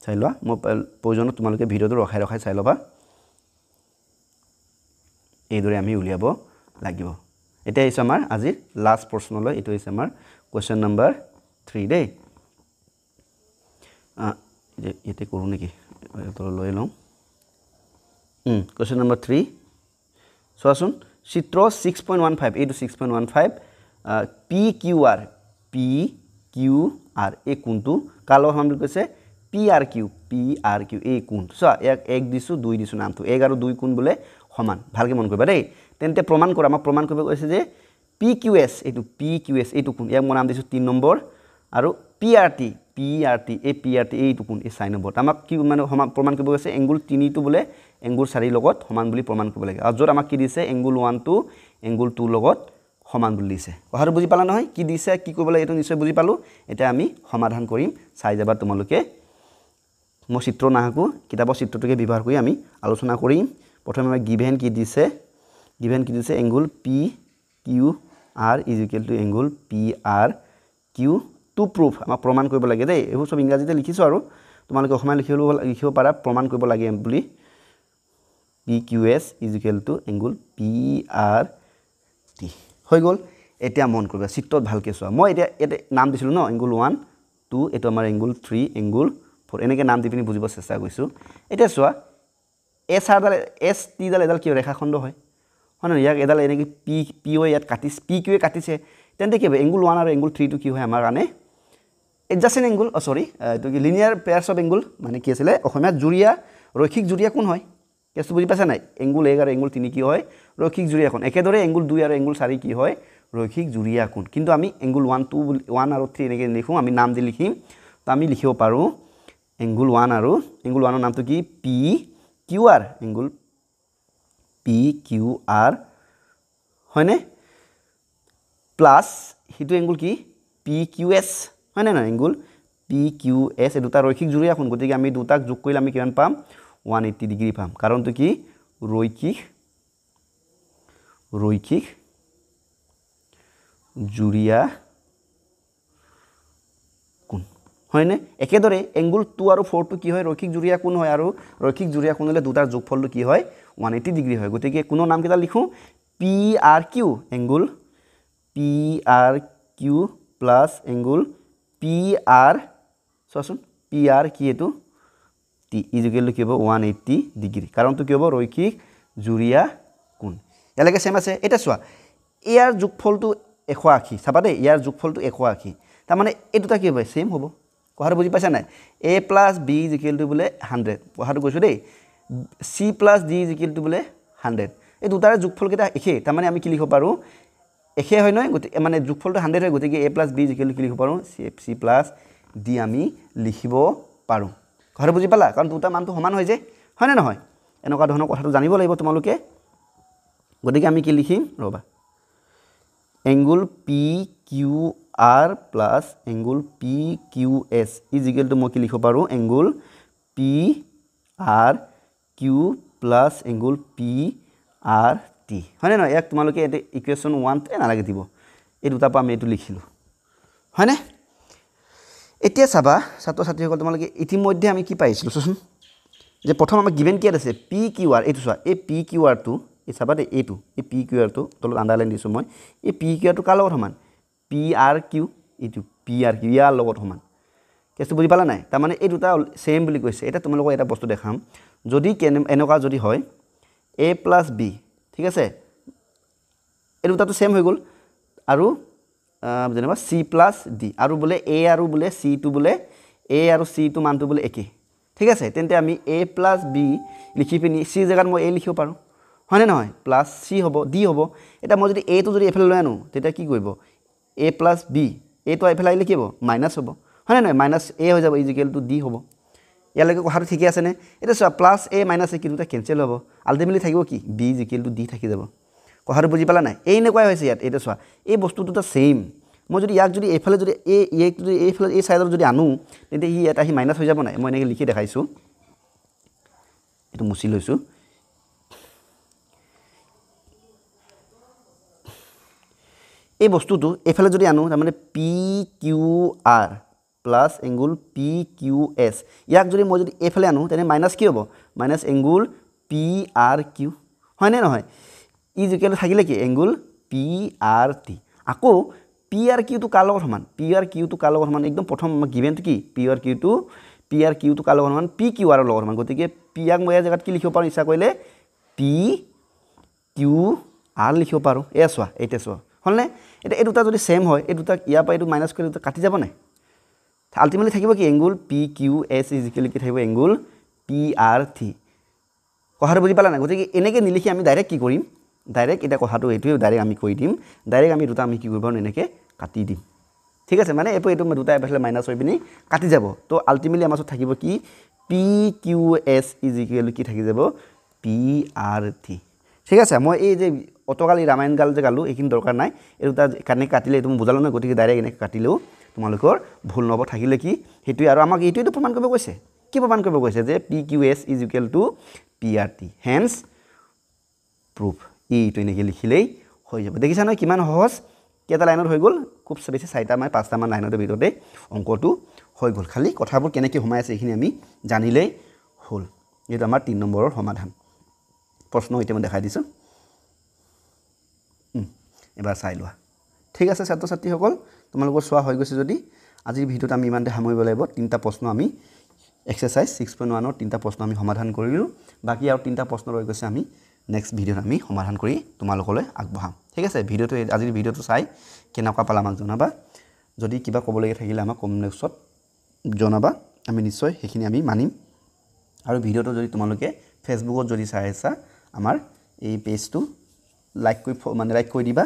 চাই লোৱা মই প্ৰয়োজনত তোমালোকে ভিডিঅ'টো ৰখাই চাই ল'বা এইদৰে আমি উলিয়াব লাগিব এতিয়া হৈছে আমাৰ আজিৰ লাষ্ট প্ৰশ্নলৈ এইটো হৈছে আমাৰ কোৱেশ্চন নম্বৰ 3 দেই এতে কৰোঁ নেকি লৈ লওঁ কোৱেশ্চন নম্বৰ 3 চোৱাচোন চিত্ৰ 6.15 এইটো 6.15 পি কিউ আৰ এই কোণটো কাৰ লগত সমান বুলি কৈছে পি আৰ কিউ এই কোণ চোৱা ইয়াক 1 দিছোঁ 2 দিছোঁ নামটো 1 আৰু 2 কোণ বোলে সমান ভালকৈ মন কৰিবা দেই তেন্তে প্ৰমাণ কৰা আমাক প্ৰমাণ কৰিব কৈছে যে পি কিউ এছ এইটো কোণ ইয়াক মই নাম দিছোঁ 3 নম্বৰ আৰু পি আৰ টি এইটো কোণ এই 4 নম্বৰ আমাক কি মানে প্ৰমাণ কৰিব কৈছে এংগুল 3 টো বোলে এংগুল 4 লগত সমান বুলি প্ৰমাণ কৰিব লাগে আৰু য'ত আমাক কি দিছে এংগুল 1 টো এংগুল 2 লগত সমান বুলি দিছে কথাটো বুজি পালা নহয় কি দিছে কি কৰিব লাগে এইটো নিশ্চয় বুজি পালোঁ এতিয়া আমি সমাধান কৰিম চাই যাবা তোমালোকে মই চিত্ৰ নাহাকো কিতাপৰ চিত্ৰটোকে ব্যৱহাৰ কৰি আমি আলোচনা কৰিম প্ৰথমে আমি গিভেন কি দিছে angle P Q R is equal to angle P R Q to prove আমাক প্ৰমাণ কৰিব লাগে দেই এইবোৰ সব ইংৰাজীতে লিখিছোঁ আৰু তোমালোকে অসমীয়া লিখিব পাৰা প্ৰমাণ কৰিব লাগে বুলি P Q S is equal to angle P R T হৈ গ'ল এতিয়া মন কৰিবা চিত্ৰত ভালকৈ চোৱা মই এতিয়া নাম দিছিলোঁ ন এংগুল 1 2 এইটো আমাৰ এংগুল 3 এংগুল 4 এনেকৈ নাম দি পিনি বুজিব চেষ্টা কৰিছোঁ এতিয়া চোৱা এছ আৰডাল এছ টিডাল এডাল কি ৰেখাখণ্ড হয় হয় নহয় ইয়াক এডাল এনেকৈ পি অ' ইয়াত কাটিছে পি কিউৱে কাটিছে তেন্তে কি হ'ব এংগুল 1 আৰু এংগুল 3টো কি হয় আমাৰ কাৰণে এডজাষ্টেণ্ট এংগুল সৰি এইটো কি লিনিয়াৰ পেয়াৰ্ছ অফ এংগুল মানে কি আছিলে অসমীয়াত জুৰীয়া ৰৈখিক জুৰীয়া কোণ হয় কেছটো বুজি পাইছা নাই এংগুল 1 আৰু এংগুল 3 কি হয় ৰৈখিক জুৰীয়া কোণ একেদৰে এংগুল 2 আৰু এংগুল 4 কি হয় ৰৈখিক জুৰীয়া কোণ কিন্তু আমি এংগুল 1 আৰু 3 এনেকৈ লিখোঁ আমি নাম দি লিখিম তো আমি লিখিব পাৰোঁ এংগুল 1 আৰু এংগুল 1ৰ নামটো কি P Q R angle P Q R হয়নে প্লাছ সেইটো এংগুল কি পি কিউ এছ হয়নে নহয় এংগুল পি কিউ এছ এই দুটা ৰৈখিক জুৰীয়া কোণ গতিকে আমি দুটাক যোগ কৰিলে আমি কিমান পাম 180 ডিগ্ৰী পাম কাৰণটো কি ৰৈখিক জুৰীয়া কোণ হয়নে একেদৰে এংগুল 2 আৰু 4টো কি হয় ৰৈখিক জুৰীয়া কোণ হয় আৰু ৰৈখিক জুৰীয়া কোণ হ'লে দুটাৰ যোগফলটো কি হয় 180 ডিগ্ৰী হয় গতিকে কোণৰ নামকেইটা লিখোঁ P R Q angle P R Q plus angle P R চোৱাচোন পি আৰ কি এইটো টি ইজুকেলটো কি হ'ব 180 ডিগ্ৰী কাৰণটো কি হ'ব ৰৈখিক জুৰীয়া কোণ ইয়ালৈকে চেম আছে এতিয়া চোৱা ইয়াৰ যোগফলটো 180 চাবা দেই ইয়াৰ যোগফলটো 180 তাৰমানে এই দুটা কি হ'ব চেম হ'ব কথাটো বুজি পাইছা নাই এ প্লাছ বি ইজুকেলটো বোলে 100 কথাটো কৈছোঁ দেই চি প্লাছ ডি ইজুকেলটো বোলে 100 এই দুটাৰ যোগফলকেইটা একে তাৰমানে আমি কি লিখিব পাৰোঁ একে হয় নহয় গতিকে মানে যোগফলটো 100 হয় গতিকে এ প্লাছ বি ইজুকেলটো কি লিখিব পাৰোঁ চি প্লাছ ডি আমি লিখিব পাৰোঁ কথাটো বুজি পালা কাৰণ দুটা মানটো সমান হয় যে হয়নে নহয় এনেকুৱা ধৰণৰ কথাটো জানিব লাগিব তোমালোকে গতিকে আমি কি লিখিম ৰ'বা angle P Q R plus angle P Q S ইজিকেলটো মই কি লিখিব পাৰোঁ angle P R Q plus angle P R T হয়নে নহয় ইয়াক তোমালোকে এইটো ইকুৱেশ্যন 1 নালাগে দিব এই দুটাৰ পৰা আমি এইটো লিখিলোঁ হয়নে এতিয়া চাবা ছাত্ৰ ছাত্ৰীসকল তোমালোকে ইতিমধ্যে আমি কি পাইছিলোঁ চোৱাচোন যে প্ৰথম আমাক গিভেন কি আছে পি কিউ আৰ এইটো চোৱা এই পি কিউ আৰটো এই চাবা দেই এইটো এই পি কিউ আৰটো তলত আণ্ডাৰলাইন দিছোঁ মই এই পি কিউ আৰটো কাৰ লগত সমান পি আৰ কিউ এইটো পি আৰ কিউ ইয়াৰ লগত সমান কেছটো বুজি পালা নাই তাৰমানে এই দুটা ছেম বুলি কৈছে এতিয়া তোমালোকক এটা বস্তু দেখাম যদি এনেকুৱা যদি হয় এ প্লাছ বি ঠিক আছে এই দুটাটো ছেম হৈ গ'ল আৰু যেনিবা চি প্লাছ ডি আৰু বোলে এ আৰু বোলে চিটো বোলে এ আৰু চিটো মানটো বোলে একে ঠিক আছে তেন্তে আমি এ প্লাছ বি লিখি পিনি চি জেগাত মই এ লিখিব পাৰোঁ হয়নে নহয় প্লাছ চি হ'ব ডি হ'ব এতিয়া মই যদি এটো যদি এফালে লৈ আনো তেতিয়া কি কৰিব এ প্লাছ বি এটো এফালে আহিলে কি হ'ব মাইনাছ হ'ব হয়নে নহয় মাইনাছ এ হৈ যাব ইজিকেলটো ডি হ'ব ইয়ালৈকে কথাটো ঠিকে আছেনে এতিয়া চোৱা প্লাছ এ মাইনাছ এ কি দুটা কেঞ্চেল হ'ব আল্টিমেটলি থাকিব কি বি ইজিকেলটো ডি থাকি যাব কথাটো বুজি পালা নাই এই এনেকুৱাই হৈছে ইয়াত এইটো চোৱা এই বস্তু দুটা ছেইম মই যদি ইয়াক যদি এইফালে যদি ইয়াক যদি এইফালে এই ছাইডত যদি আনো তেন্তে ই এটা আহি মাইনাছ হৈ যাব নাই মই এনেকৈ লিখি দেখাইছোঁ এইটো মুচি লৈছোঁ এই বস্তুটো এইফালে যদি আনো তাৰমানে P Q R plus angle P Q S ইয়াক যদি মই যদি এইফালে আনো তেনে মাইনাছ কি হ'ব minus angle P R Q হয়নে নহয় ই যিকেইটা থাকিলে কি এংগুল পি আৰ টি আকৌ পি আৰ কিউটো কাৰ লগত সমান পি আৰ কিউটো কাৰ লগত সমান একদম প্ৰথম গিভেনটো কি পি আৰ কিউটো কাৰ লগত সমান পি কিউ আৰৰ লগত সমান গতিকে পি আক মই ইয়াৰ জেগাত কি লিখিব পাৰোঁ ইচ্ছা কৰিলে পি কিউ আৰ লিখিব পাৰোঁ এয়া চোৱা এইটা চোৱা হ'লনে এতিয়া এই দুটা যদি ছেম হয় এই দুটাক ইয়াৰ পৰা এইটো মাইনাছ কৰি দুটা কাটি যাব নাই আল্টিমেটলি থাকিব কি এংগুল পি কিউ এছ ইজিকেলি কি থাকিব এংগুল পি আৰ থি কথাটো বুজি পালা নাই গতিকে এনেকৈ নিলিখি আমি ডাইৰেক্ট কি কৰিম ডাইৰেক্ট এটা কথাটো এইটোৱে ডাইৰেক্ট আমি কৰি দিম ডাইৰেক্ট আমি দুটা আমি কি কৰিব পাৰোঁ এনেকৈ কাটি দিম ঠিক আছে মানে এইটো দুটা এফালে মাইনাছ হৈ পিনি কাটি যাব তো আল্টিমেটলি আমাৰ ওচৰত থাকিব কি পি কিউ এছ ইজিকেলি কি থাকি যাব পি আৰ থি ঠিক আছে মই এই যে অতকালি ৰামায়ণ গাল যে গালোঁ এইখিনি দৰকাৰ নাই এই দুটা কেনেকৈ কাটিলে এইটো মই বুজালোঁ নহয় গতিকে ডাইৰেক্ট এনেকৈ কাটিলেও তোমালোকৰ ভুল নহ'ব থাকিলে কি সেইটোৱে আৰু আমাক এইটোৱেতো প্ৰমাণ কৰিব কৈছে কি প্ৰমাণ কৰিব কৈছে যে P Q S is equal to P R T hence proof এইটো এনেকৈ লিখিলেই হৈ যাব দেখিছা নহয় কিমান সহজ কেইটা লাইনত হৈ গ'ল খুব বেছি 4টা মানে 5টামান লাইনৰ ভিতৰতে অংকটো হৈ গ'ল খালি কথাবোৰ কেনেকৈ সোমাই আছে এইখিনি আমি জানিলেই হ'ল এইটো আমাৰ 3 নম্বৰৰ সমাধান প্ৰশ্ন এতিয়া মই দেখাই দিছোঁ এবাৰ চাই লোৱা ঠিক আছে ছাত্ৰ ছাত্ৰীসকল তোমালোকৰ চোৱা হৈ গৈছে যদি আজিৰ ভিডিঅ'ত আমি ইমানতে সামৰিব লাগিব 3টা প্ৰশ্ন আমি এক্সাৰচাইজ 6.1 তিনিটা প্ৰশ্ন আমি সমাধান কৰিলোঁ বাকি আৰু তিনিটা প্ৰশ্ন ৰৈ গৈছে আমি নেক্সট ভিডিঅ'ত আমি সমাধান কৰি তোমালোকলৈ আগবঢ়াম ঠিক আছে ভিডিঅ'টো আজিৰ ভিডিঅ'টো চাই কেনেকুৱা পালা আমাক জনাবা যদি কিবা ক'বলগীয়া থাকিলে আমাক কমেণ্ট বক্সত জনাবা আমি নিশ্চয় সেইখিনি আমি মানিম আৰু ভিডিঅ'টো যদি তোমালোকে ফেচবুকত যদি চাই আছা আমাৰ এই পেজটো লাইক কৰি দিবা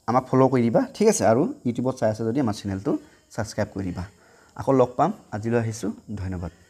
আমাক ফলো কৰি দিবা ঠিক আছে আৰু ইউটিউবত চাই আছা যদি আমাৰ চেনেলটো সাবস্ক্ৰাইব কৰি দিবা আকৌ লগ পাম আজিলৈ আহিছোঁ ধন্যবাদ